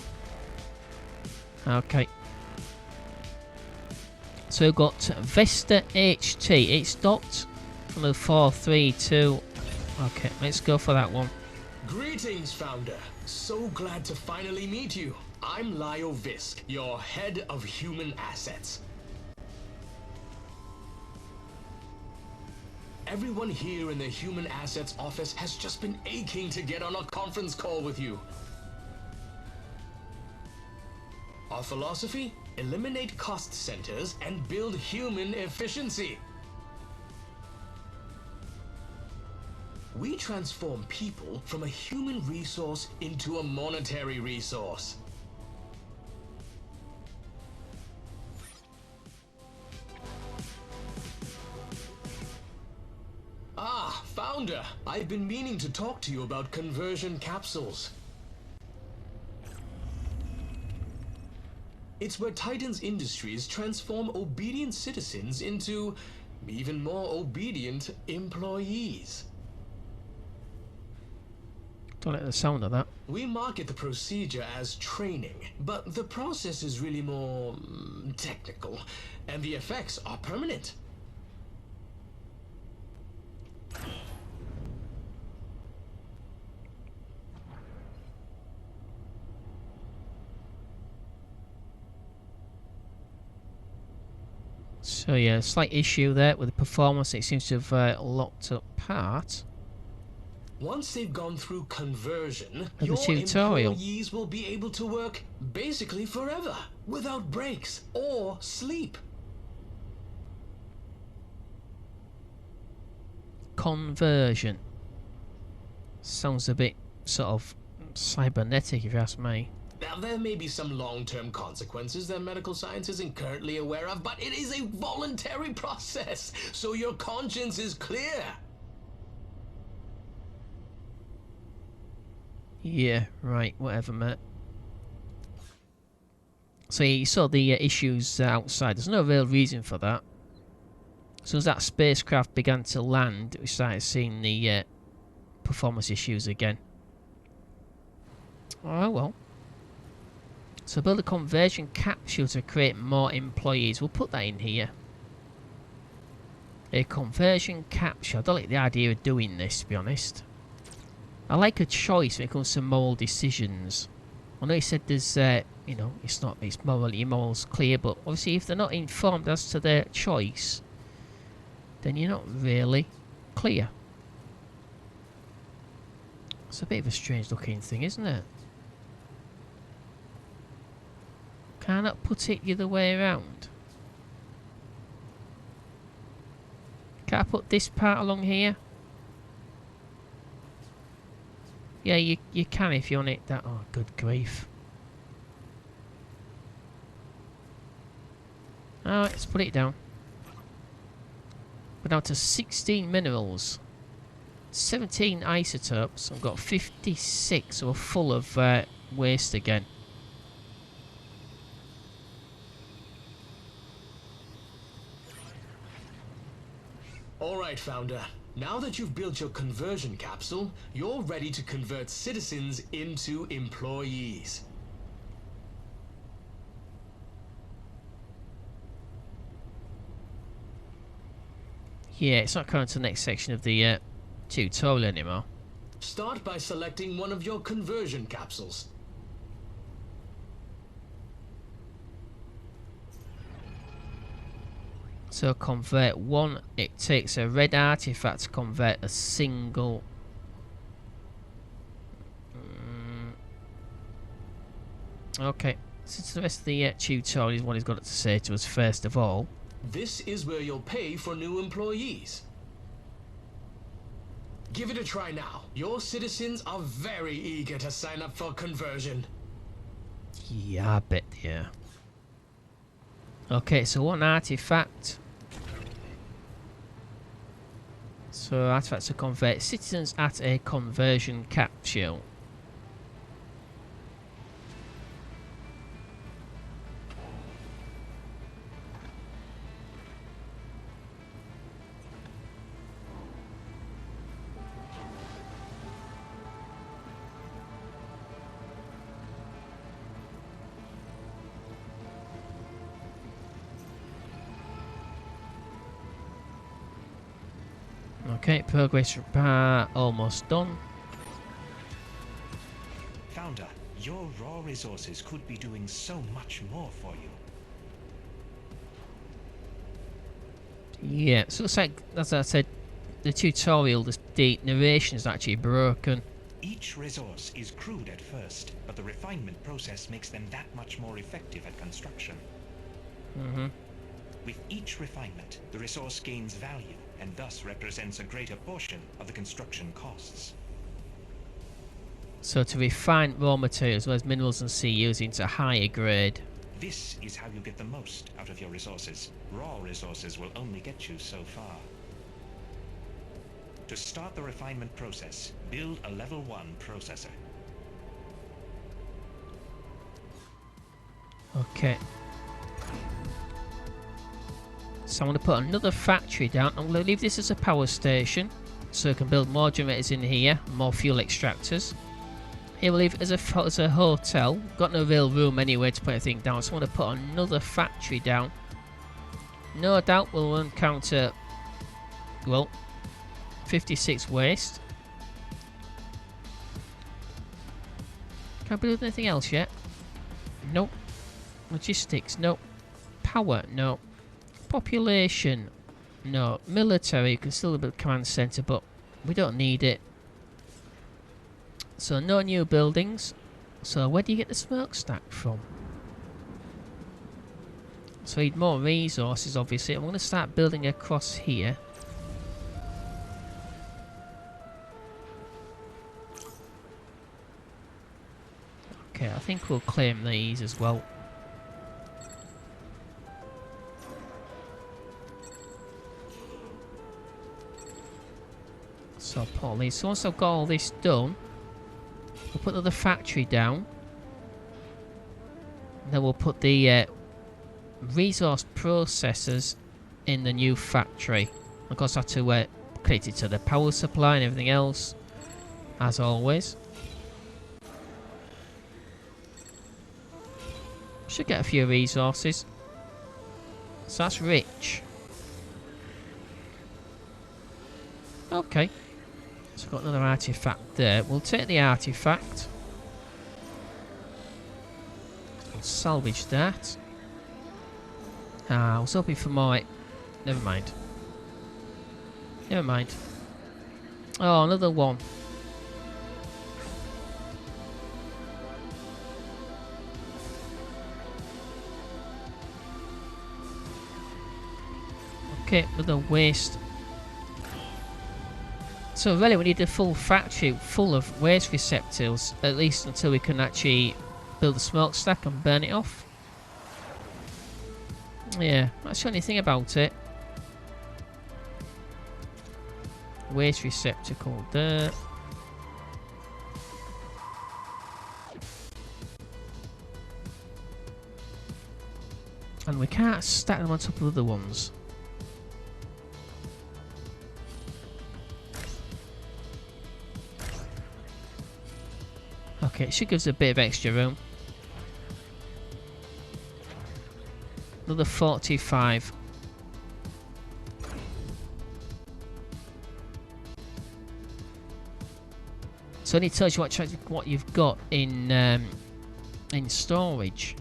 Okay. So we've got Vesta HT. It's docked from the 432. Okay, let's go for that one. Greetings, Founder. So glad to finally meet you. I'm Lio Visk, your head of human assets. Everyone here in the Human Assets office has just been aching to get on a conference call with you. Our philosophy? Eliminate cost centers and build human efficiency. We transform people from a human resource into a monetary resource. Founder, I've been meaning to talk to you about conversion capsules. It's where Titan's industries transform obedient citizens into even more obedient employees. Don't like the sound of that. We market the procedure as training, but the process is really more technical, and the effects are permanent. So yeah, slight issue there with the performance. It seems to have locked up part. Once they've gone through conversion, the your tutorial. employees will be able to work basically forever, without breaks or sleep. Conversion. Sounds a bit sort of cybernetic, if you ask me. Now, there may be some long-term consequences that medical science isn't currently aware of, but it is a voluntary process, so your conscience is clear. Yeah, right, whatever, mate. So you saw the issues outside. There's no real reason for that. As soon as that spacecraft began to land, we started seeing the performance issues again. Oh well. So build a conversion capsule to create more employees. We'll put that in here. A conversion capsule. I don't like the idea of doing this, to be honest. I like a choice when it comes to moral decisions. I know you said there's, you know, it's morally, morals clear, but obviously if they're not informed as to their choice, then you're not really clear. It's a bit of a strange looking thing, isn't it? Can I put it the other way around? Can I put this part along here? Yeah, you can if you want it that. Oh, good grief. Alright, let's put it down. We're down to 16 minerals. 17 isotopes. I've got 56, so we're full of waste again. Alright, Founder. Now that you've built your conversion capsule, you're ready to convert citizens into employees. Yeah, it's not coming to the next section of the tutorial anymore. Start by selecting one of your conversion capsules. So convert one. It takes a red artifact to convert a single. Okay. Since the rest of the tutorial is what he's got to say to us first of all. This is where you'll pay for new employees. Give it a try now. Your citizens are very eager to sign up for conversion. Yeah, I bet they are. Okay, so one artifact. So artifacts to convert citizens at a conversion capsule. Okay, progress bar almost done. Founder, your raw resources could be doing so much more for you. Yeah, so it's like, as I said, the tutorial, the narration is actually broken. Each resource is crude at first, but the refinement process makes them that much more effective at construction. With each refinement, the resource gains value, and thus represents a greater portion of the construction costs. So to refine raw materials, as well as minerals and CUs into higher grade. This is how you get the most out of your resources. Raw resources will only get you so far. To start the refinement process, build a level 1 processor. Okay. So I'm going to put another factory down. I'm going to leave this as a power station, so I can build more generators in here, more fuel extractors. Here we'll leave it as a hotel. Got no real room anyway to put anything down, so I'm going to put another factory down. No doubt we'll encounter, well, 56 waste. Can I build anything else yet? Nope. Logistics, no. Power, no. Population, no. Military, you can still build a command centre, but we don't need it. So no new buildings. So where do you get the smokestack from? So we need more resources, obviously. I'm going to start building across here. Okay, I think we'll claim these as well. So put all these. So once I've got all this done, we'll put another factory down. Then we'll put the resource processors in the new factory. Of course, I have to connect it to the power supply and everything else, as always. Should get a few resources. So that's rich. Okay. So we've got another artifact there. We'll take the artifact. We'll salvage that. Ah, I was hoping for more. Never mind. Never mind. Oh, another one. Okay, another waste. So really we need a full factory full of waste receptacles, at least until we can actually build a smokestack and burn it off. Yeah, that's the only thing about it. Waste receptacle there. And we can't stack them on top of other ones. Okay, it should give us a bit of extra room. Another 45. So it only tells you what you've got in storage.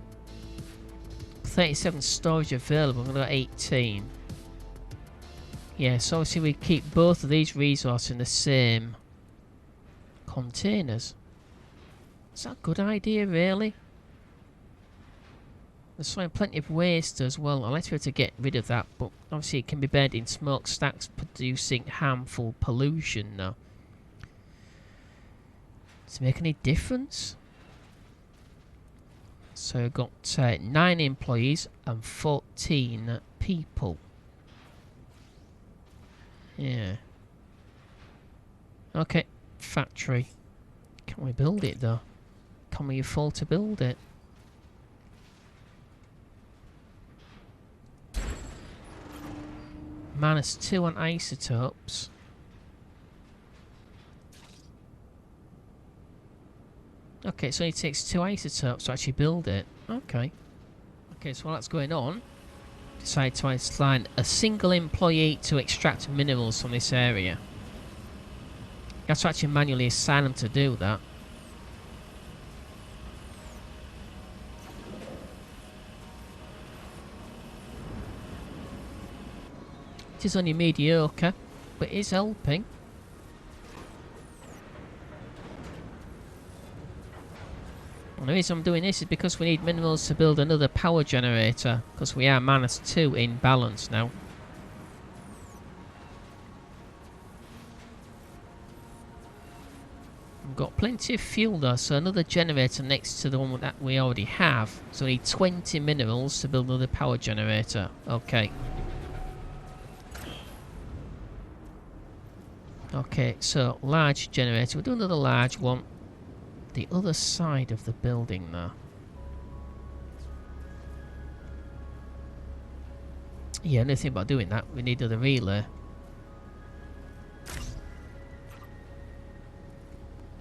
37 storage available. We've got 18. Yeah, so obviously we keep both of these resources in the same containers. Is that a good idea, really? There's plenty of waste as well. I'd like to be able to get rid of that, but obviously it can be buried in smokestacks, producing harmful pollution now. Does it make any difference? So we've got 9 employees and 14 people. Yeah. Okay, factory. Can we build it though? Can we afford to build it? -2 on isotopes. Okay, so it takes 2 isotopes to actually build it. Okay. Okay, so while that's going on, decide to assign a single employee to extract minerals from this area. You have to actually manually assign them to do that. It is only mediocre, but it is helping. And the reason I'm doing this is because we need minerals to build another power generator, because we are -2 in balance now. We've got plenty of fuel though, so another generator next to the one that we already have. So we need 20 minerals to build another power generator. Okay. Okay, so large generator. We'll do another large one. The other side of the building now. Yeah, nothing about doing that. We need another relay.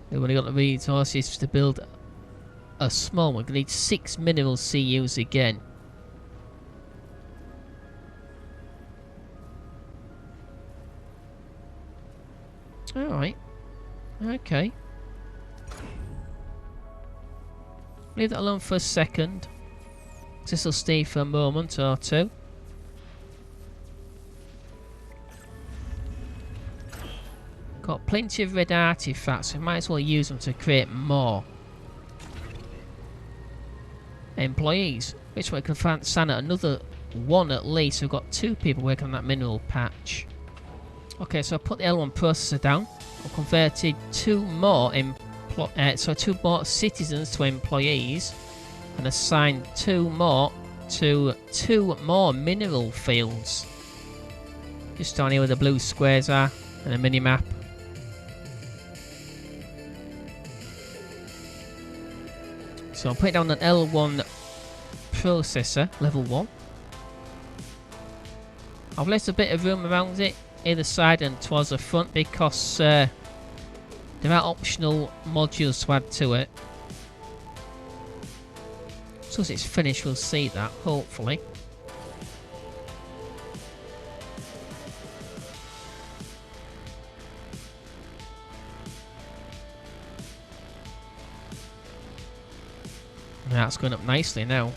We've only got the resources to build a small one. We need 6 mineral CUs again. Alright. Okay. Leave that alone for a second. This will stay for a moment or two. Got plenty of red artifacts, so we might as well use them to create more employees. Which way can find Santa? Another one at least. We've got 2 people working on that mineral patch. Okay, so I put the L1 processor down. I've converted 2 more 2 more citizens to employees, and assigned 2 more to 2 more mineral fields. Just down here where the blue squares are, and a mini map. So I'll put down an L1 processor, level 1. I've left a bit of room around it, either side and towards the front, because there are optional modules to add to it. So as it's finished, we'll see that, hopefully. That's going up nicely now.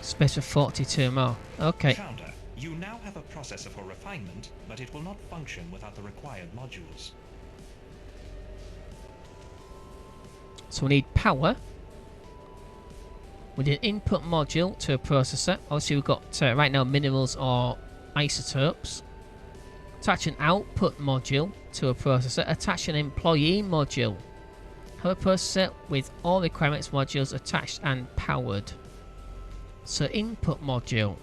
Space for 42 more. Okay. Founder, you now have a processor for refinement, but it will not function without the required modules. So we need power. We need an input module to a processor. Obviously we've got right now minerals or isotopes. Attach an output module to a processor. Attach an employee module. Have a processor with all requirements modules attached and powered. So input module.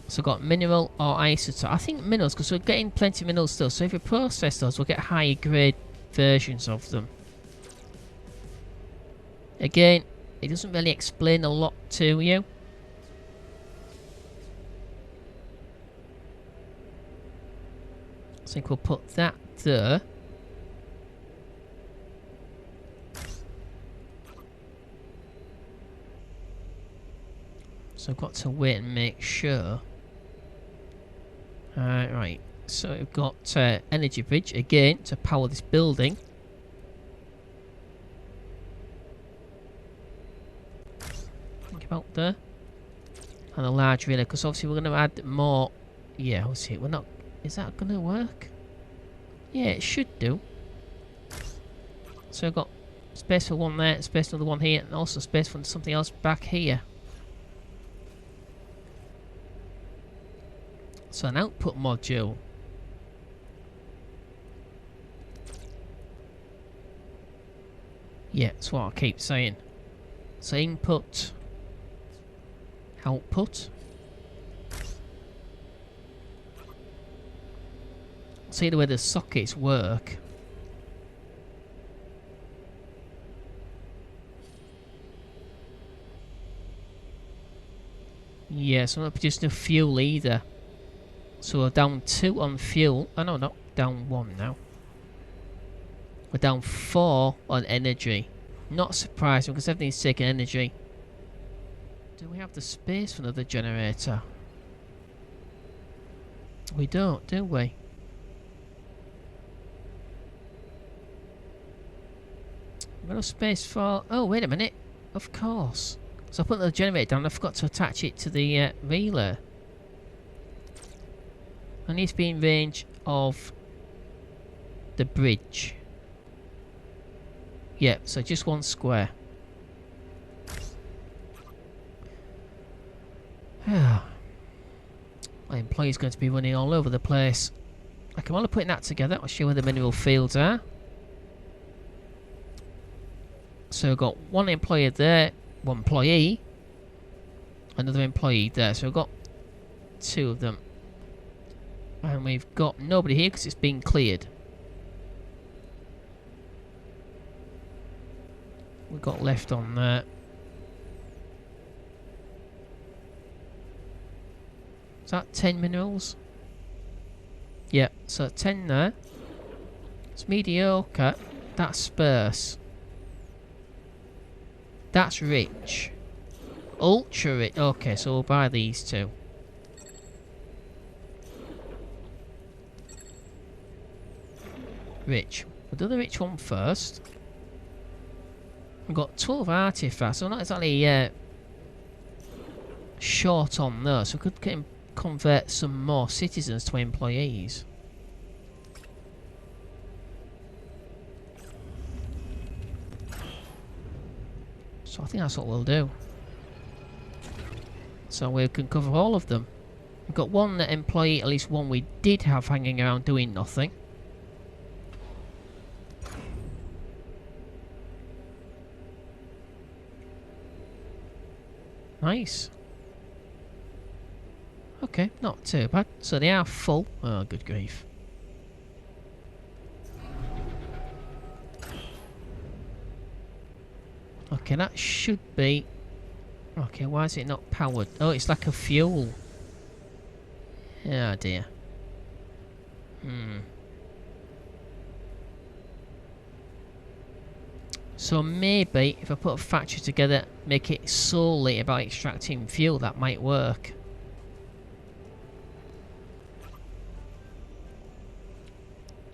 So we've got mineral or isotope. I think minerals, because we're getting plenty of minerals still. So if we process those, we'll get higher grade versions of them. Again, it doesn't really explain a lot to you. I think we'll put that there. So I've got to wait and make sure. Right, so we've got energy bridge again to power this building. Think about there. And a large relay, because obviously we're going to add more. Yeah, we'll see. We're not. Is that going to work? Yeah, it should do. So I've got space for one there, space for another one here, and also space for something else back here. So an output module. Yeah, that's what I keep saying. So input, output. See the way the sockets work. Yeah, so I'm not producing enough fuel either. So we're down 2 on fuel. Oh no, not down 1 now. We're down 4 on energy. Not surprising because everything's taking energy. Do we have the space for another generator? We don't, do we? We've got no space for... Oh, wait a minute. Of course. So I put the generator down. I forgot to attach it to the relay. I need to be in range of the bridge. Yep, so just 1 square. My employee's going to be running all over the place. Okay, while I'm putting that together, I'll show you where the mineral fields are. So we've got 1 employee there, 1 employee, another employee there. So we've got 2 of them. And we've got nobody here because it's been cleared. We've got left on there. Is that 10 minerals? Yeah, so 10 there. It's mediocre. That's sparse. That's rich. Ultra rich. Okay, so we'll buy these two. Rich. We'll do the rich one first. We've got 12 artifacts, so not exactly short on those. So we could convert some more citizens to employees. So I think that's what we'll do. So we can cover all of them. We've got one employee, at least one we did have hanging around doing nothing. Nice. Okay, not too bad. So they are full. Oh, good grief. Okay, that should be... Okay, why is it not powered? Oh, it's like a fuel. Oh dear. So maybe if I put a factory together, make it solely about extracting fuel, that might work.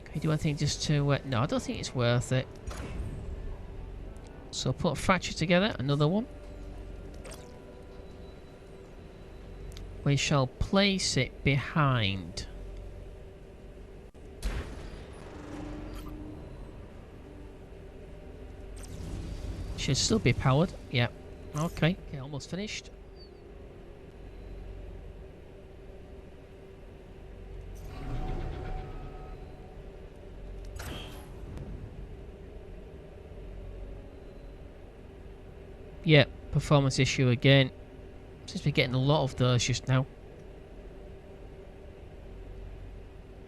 Can you do anything just to... no, I don't think it's worth it. So put a factory together, another one. We shall place it behind. Should still be powered. Yep. Okay. Okay, almost finished. Yep. Performance issue again. Seems to be getting a lot of those just now.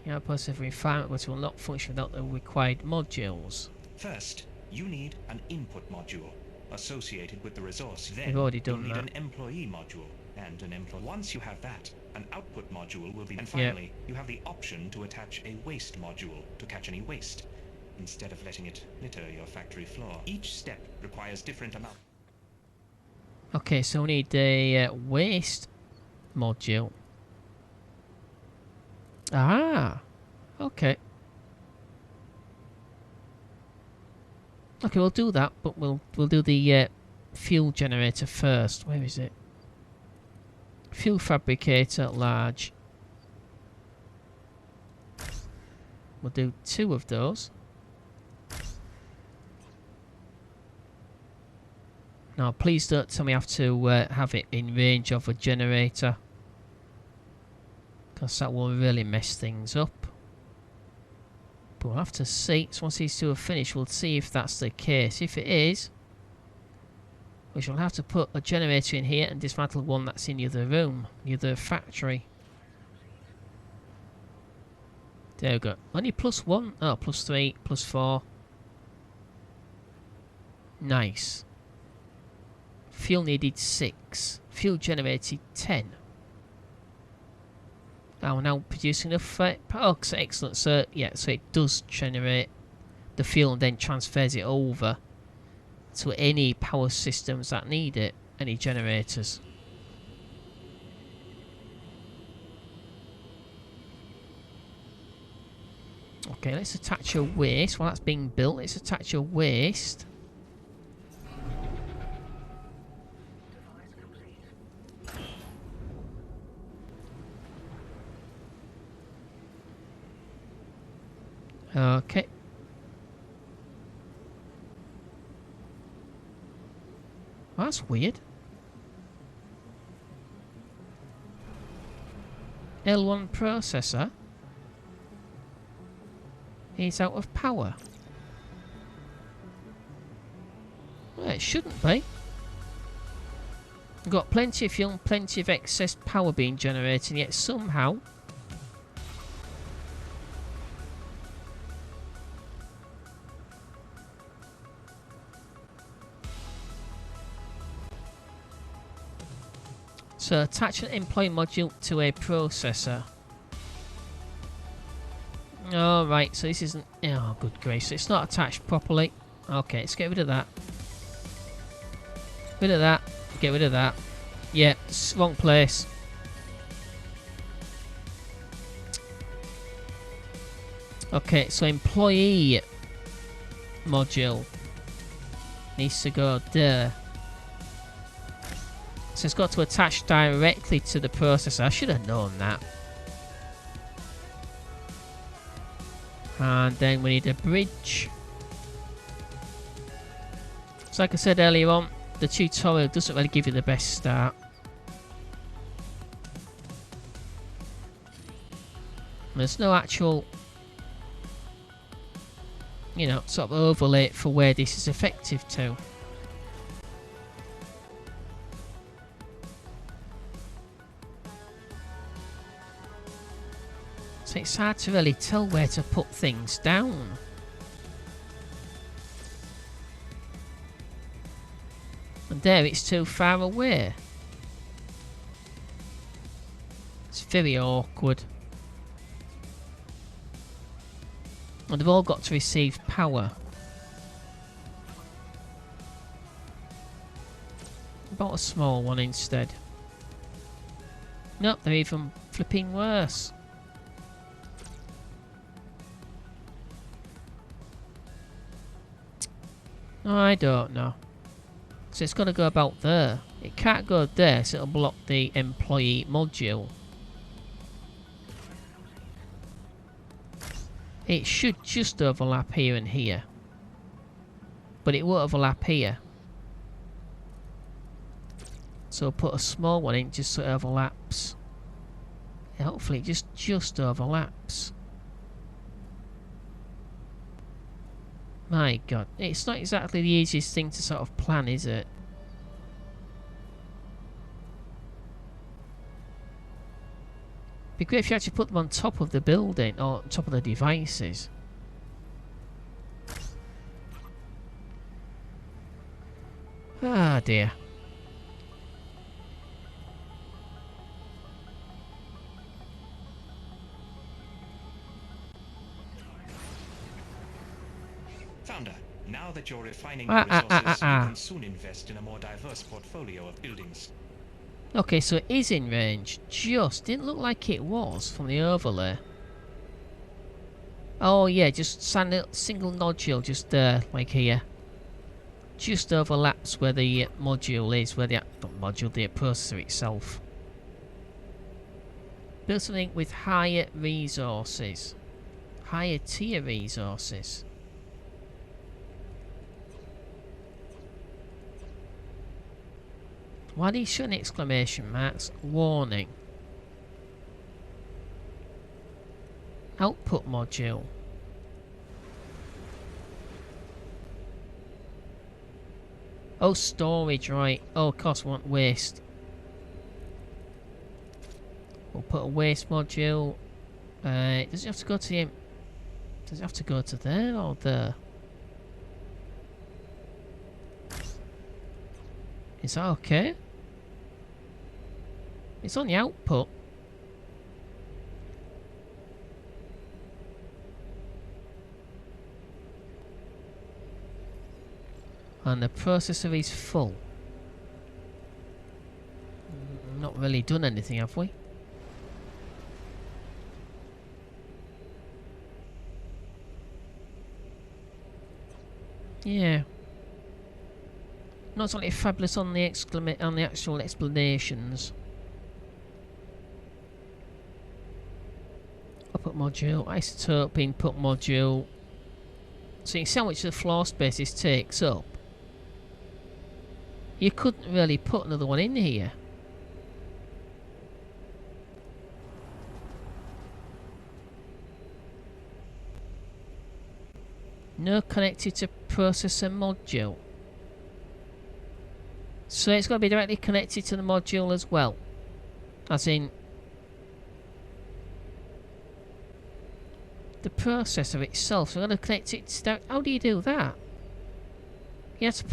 The outpost of refinement, but will not function without the required modules. First, you need an input module associated with the resource. Then We've already done you'll need that. an employee module and an employee. Once you have that, an output module will be. And finally, you have the option to attach a waste module to catch any waste, instead of letting it litter your factory floor. Each step requires different amount. Okay, so we need a waste module. Ah, okay. Okay, we'll do that, but we'll do the fuel generator first. Where is it? Fuel fabricator, large. We'll do 2 of those. Now, please don't tell me I have to have it in range of a generator, because that will really mess things up. But we'll have to see. So once these 2 are finished, we'll see if that's the case. If it is, we shall have to put a generator in here and dismantle one that's in the other room, the other factory. There we go. Only +1. Oh, +3, +4. Nice. Fuel needed 6. Fuel generated 10. Now we're now producing enough power. So excellent. So yeah, so it does generate the fuel and then transfers it over to any power systems that need it, any generators. Okay, let's attach a waste. While that's being built, let's attach a waste. Okay. Well, that's weird. L1 processor is out of power. Well, it shouldn't be. We've got plenty of fuel and plenty of excess power being generated, yet somehow So attach an employee module to a processor. Alright, so this isn't... Oh, good grace. It's not attached properly. Okay, let's get rid of that. Rid of that. Get rid of that. Yeah, it's wrong place. Okay, so employee module needs to go there. So it's got to attach directly to the processor. I should have known that. And then we need a bridge. So like I said earlier on, the tutorial doesn't really give you the best start. There's no actual, you know, sort of overlay for where this is effective to. So it's hard to really tell where to put things down. And there, it's too far away. It's very awkward. And they've all got to receive power. About a small one instead. Nope, they're even flipping worse. I don't know. So it's got to go about there. It can't go there, so it'll block the employee module. It should just overlap here and here. But it won't overlap here. So I'll put a small one in just so it overlaps. Hopefully it just overlaps. My god, it's not exactly the easiest thing to sort of plan, is it? Be great if you actually put them on top of the building or on top of the devices. Ah dear. Founder, now that you're refining your resources, you can soon invest in a more diverse portfolio of buildings. Okay, so it is in range. Just didn't look like it was from the overlay. Oh yeah, just single nodule just there, like here. Just overlaps where the module is, where the the processor itself. Build something with higher resources. Higher tier resources. Why do you show an exclamation marks? Warning. Output module. Oh, storage, right. Oh, of course we want waste. We'll put a waste module. Does it have to go to the... Does it have to go to there or there? Is that okay? It's on the output. And the processor is full. Not really done anything, have we? Yeah. Not something fabulous on the actual explanations. Output module, isotope input module. So you can see how much the floor space this takes up. You couldn't really put another one in here. No connected to processor module. So it's got to be directly connected to the module as well. As in the processor itself. So I'm going to connect it to... How do you do that? You have to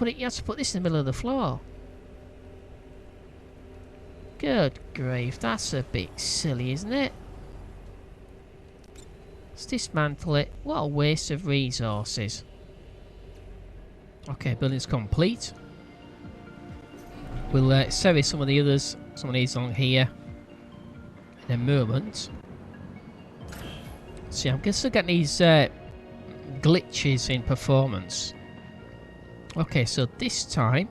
put this in the middle of the floor. Good grief, that's a bit silly, isn't it? Let's dismantle it. What a waste of resources. Okay, building's complete. We'll service some of the others, some of these on here in a moment. See, I'm still getting these glitches in performance. Okay, so this time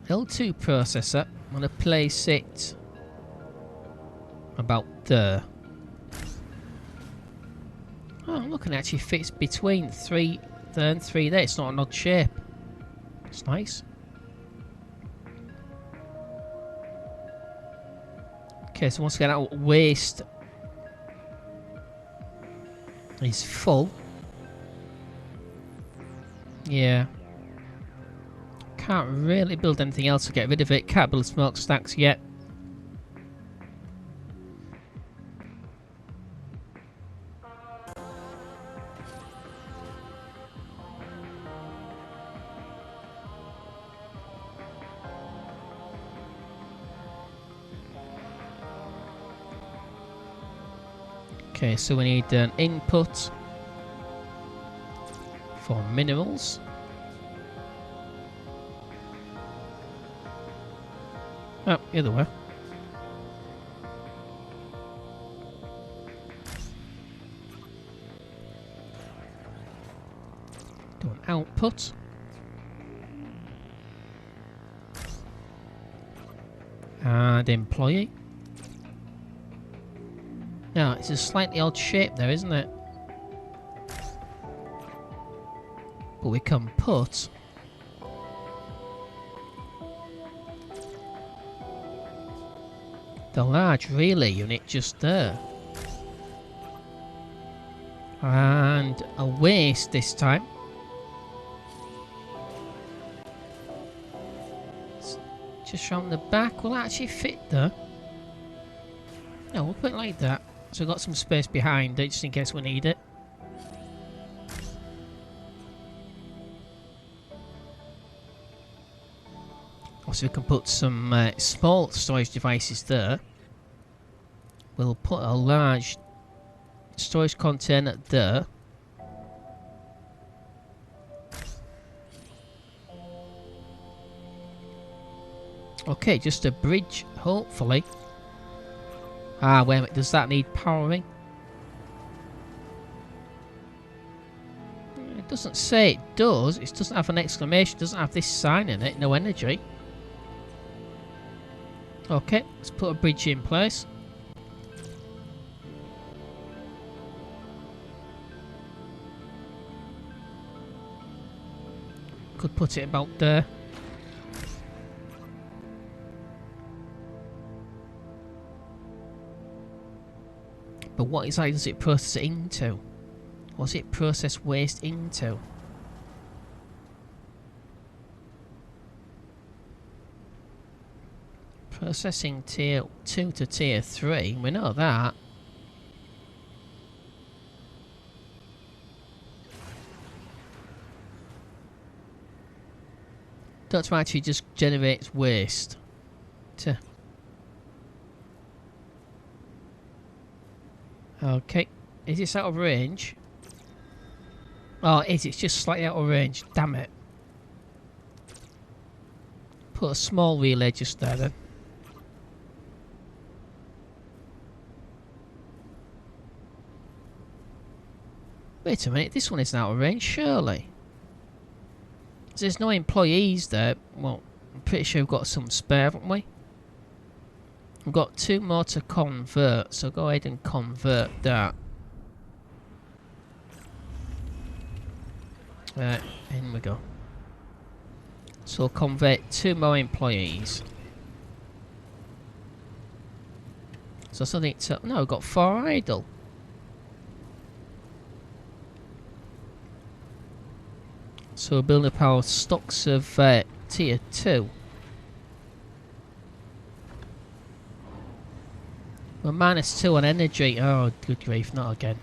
L2 processor, I'm going to place it about there. Oh, look, it actually fits between 3 there and 3 there. It's not an odd shape. It's nice. Okay, so once again, our waste is full. Yeah. Can't really build anything else to get rid of it. Can't build smokestacks yet. Okay, so we need an input for minerals. Oh, the other way. Do an output. And employee. Now, it's a slightly odd shape there, isn't it? But we can put the large relay unit just there. And a waste this time. It's just round the back. Will that actually fit there? No, we'll put it like that. So we've got some space behind it, just in case we need it. Also, we can put some small storage devices there. We'll put a large storage container there. Okay, just a bridge, hopefully. Ah, wait a minute, does that need powering? It doesn't say it does, it doesn't have an exclamation, it doesn't have this sign in it, no energy. Okay, let's put a bridge in place. Could put it about there. But what exactly does it process it into? What does it process waste into? Processing tier 2 to tier 3, we know that. Don't actually just generates waste. Okay, is this out of range? Oh, it is, it's just slightly out of range, damn it. Put a small relay just there then. Wait a minute, this one isn't out of range, surely. There's no employees there. Well, I'm pretty sure we've got some spare, haven't we? We've got 2 more to convert, so go ahead and convert that. In we go. So we'll convert 2 more employees. So something to... No, we've got 4 idle. So we'll build up our stocks of tier 2. We're -2 on energy. Oh, good grief, not again.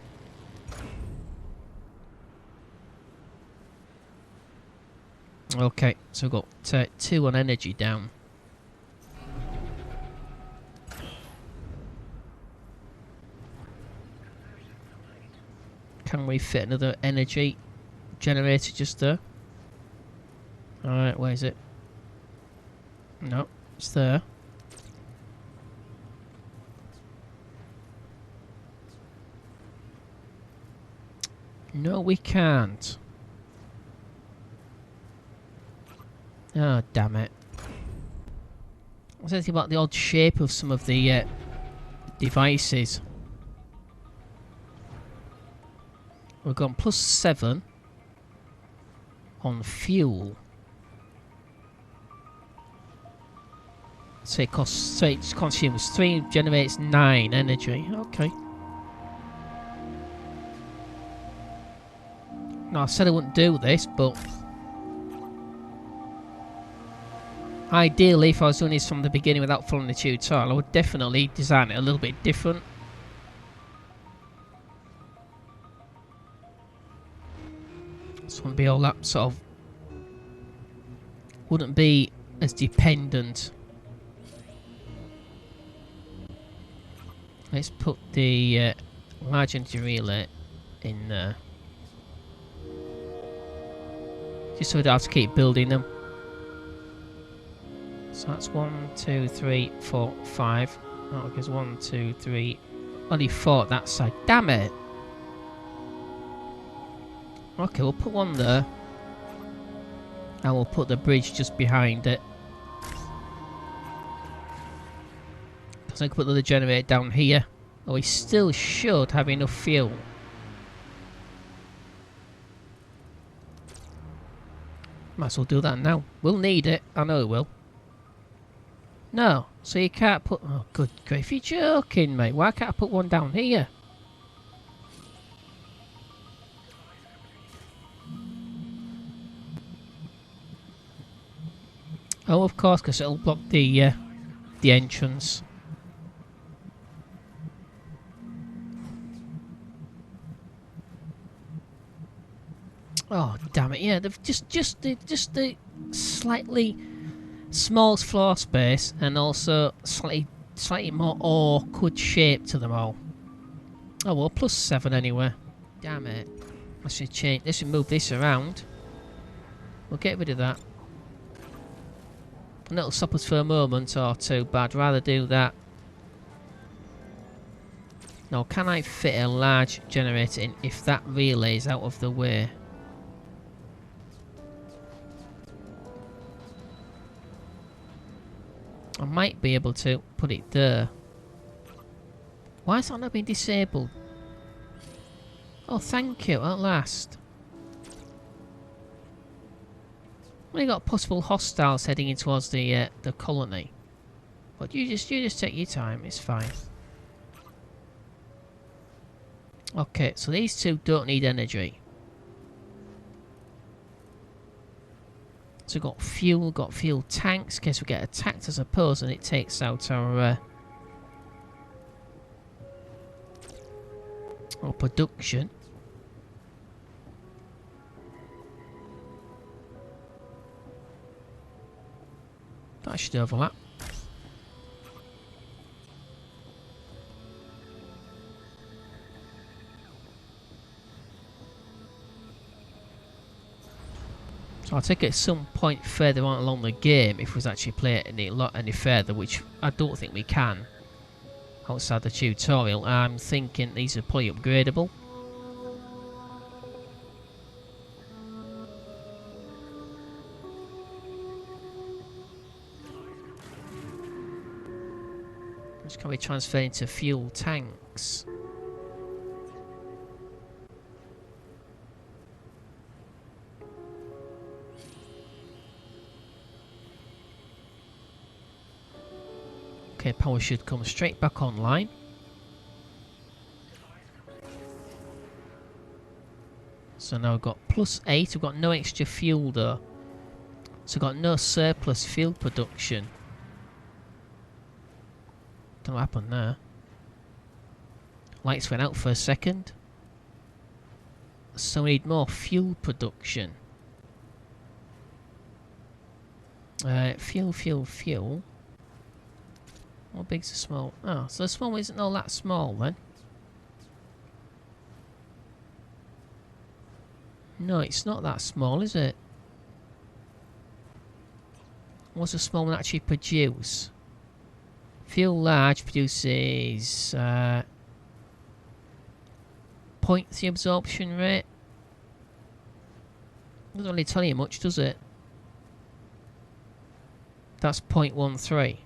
Okay, so we've got 2 on energy down. Can we fit another energy generator just there? Alright, where is it? No, it's there. No, we can't. Oh, damn it. What's anything about the odd shape of some of the devices? We've gone +7 on fuel. So it costs, so it consumes 3, generates 9 energy. Okay. No, I said I wouldn't do this, but ideally, if I was doing this from the beginning without following the tutorial, I would definitely design it a little bit different. This wouldn't be all that sort of, wouldn't be as dependent. Let's put the large energy relay in there. Just so we don't have to keep building them. So that's 1, 2, 3, 4, 5. That gives 1, 2, 3. Only 4 that side. Damn it! Okay, we'll put one there. And we'll put the bridge just behind it. Because I can put the generator down here. Oh, we still should have enough fuel. Might as well do that now. We'll need it. I know we will. No. So you can't put... Oh, good grief. You're joking, mate. Why can't I put one down here? Oh, of course, because it'll block the entrance. Oh, damn it! Yeah, they've just the slightly small floor space, and also slightly more awkward shape to them all. Oh well, +7 anyway. Damn it! I should change. Let's move this around. We'll get rid of that. And it'll stop us for a moment or two, but I'd rather do that. Now, can I fit a large generator in if that relay is out of the way? I might be able to put it there. Why has that not been disabled? Oh, thank you, at last. We got possible hostiles heading in towards the colony. But you just take your time, it's fine. Okay, so these two don't need energy. So we've got fuel tanks in case we get attacked, I suppose, and it takes out our production. That should overlap. So I'll take it at some point further on along the game if we actually play it any further, which I don't think we can outside the tutorial. I'm thinking these are probably upgradable. Which can be transferred into fuel tanks. Okay, power should come straight back online. So now we've got +8, we've got no extra fuel though. So we've got no surplus fuel production. Don't know what happened there. Lights went out for a second. So we need more fuel production. Fuel. How big's the small? Oh, so the small isn't all that small then. No, it's not that small, is it? What's a small one actually produce? Fuel large produces 0.3 absorption rate. Doesn't really tell you much, does it? That's 0.13.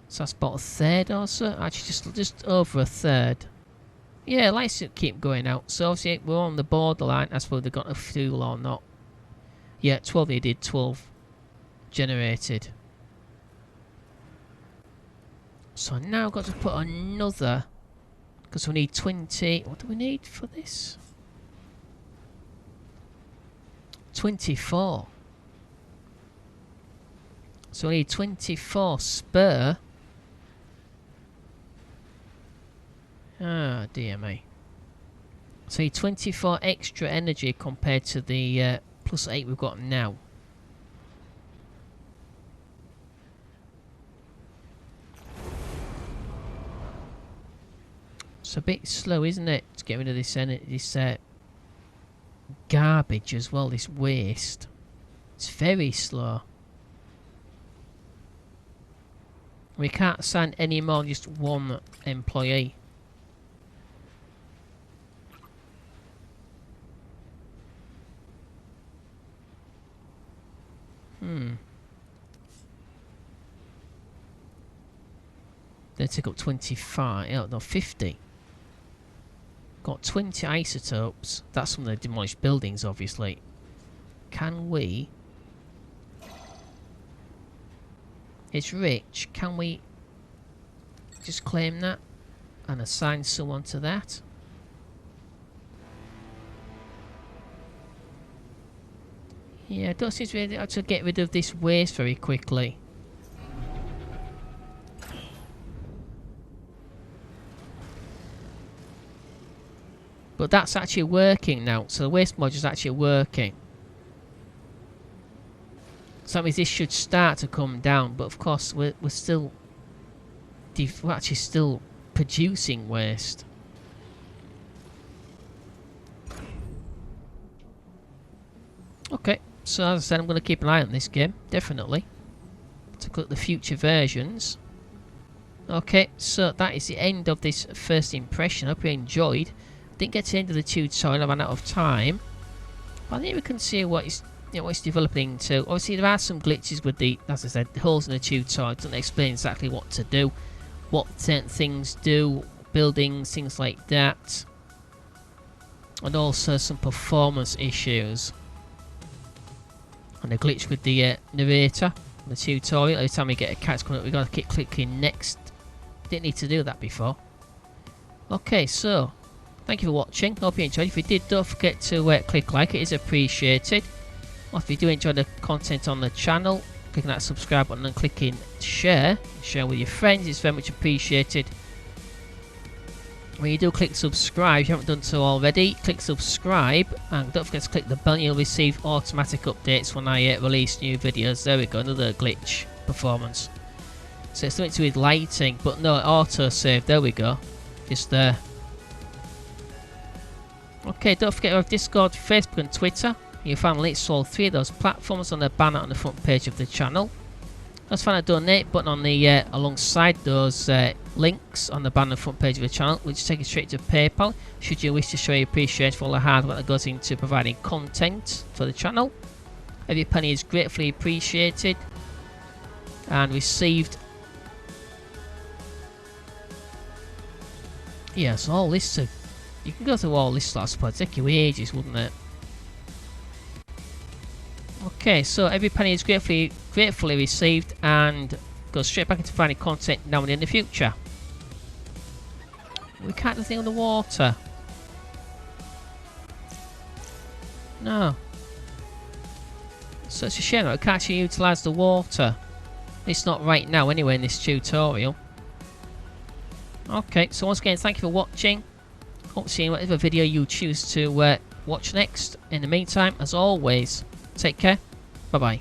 So that's about a third or so. Actually, just over a third. Yeah, let's keep going out. So obviously we're on the borderline as whether they got a fuel or not. Yeah, 12 they did, 12 generated. So now I've got to put another, because we need 20. What do we need for this? 24. So we need 24 spare. Ah, dear me. So we need 24 extra energy compared to the plus 8 we've got now. It's a bit slow, isn't it, to get rid of this garbage as well, this waste. It's very slow. We can't assign any more than just one employee. They take up 25, oh no, 50. Got 20 isotopes. That's from the demolished buildings, obviously. Can we... It's rich. Can we just claim that and assign someone to that? Yeah, it does seem to be able to get rid of this waste very quickly. But that's actually working now, so the waste module is actually working. So that means this should start to come down, but of course we're still... We're actually still producing waste. Okay, so as I said, I'm going to keep an eye on this game, definitely. To look at the future versions. Okay, so that is the end of this first impression. I hope you enjoyed. Didn't get to the end of the tutorial, I ran out of time. But I think we can see what it's developing into. Obviously there are some glitches with the, as I said, the holes in the tutorial. It doesn't explain exactly what to do, what certain things do, buildings, things like that. And also some performance issues. And a glitch with the narrator in the tutorial. Every time we get a catch coming up, we've got to keep clicking next. Didn't need to do that before. Okay, so thank you for watching. Hope you enjoyed. If you did, don't forget to click like. It is appreciated. Or if you do enjoy the content on the channel, clicking that subscribe button and clicking share. Share with your friends. It's very much appreciated. When you do click subscribe, if you haven't done so already, click subscribe. And don't forget to click the bell. You'll receive automatic updates when I release new videos. There we go. Another glitch performance. So it's something to do with lighting. But no, auto-save. There we go. Just there. Okay, don't forget we have Discord, Facebook and Twitter. You'll find links to all three of those platforms on the banner on the front page of the channel. Let's find a donate button on the alongside those links on the banner on the front page of the channel, which take you straight to PayPal should you wish to show your appreciation for all the hard work that goes into providing content for the channel. Every penny is gratefully appreciated and received. Yeah, so all this you can go through all this last part, it'd take you ages, wouldn't it? Okay, so every penny is gratefully received and goes straight back into finding content now and in the future. We can't do anything underwater. No. So it's a shame that we can't actually utilise the water. It's not right now anyway in this tutorial. Okay, so once again, thank you for watching. Hope to see you in whatever video you choose to watch next. In the meantime, as always, take care. Bye-bye.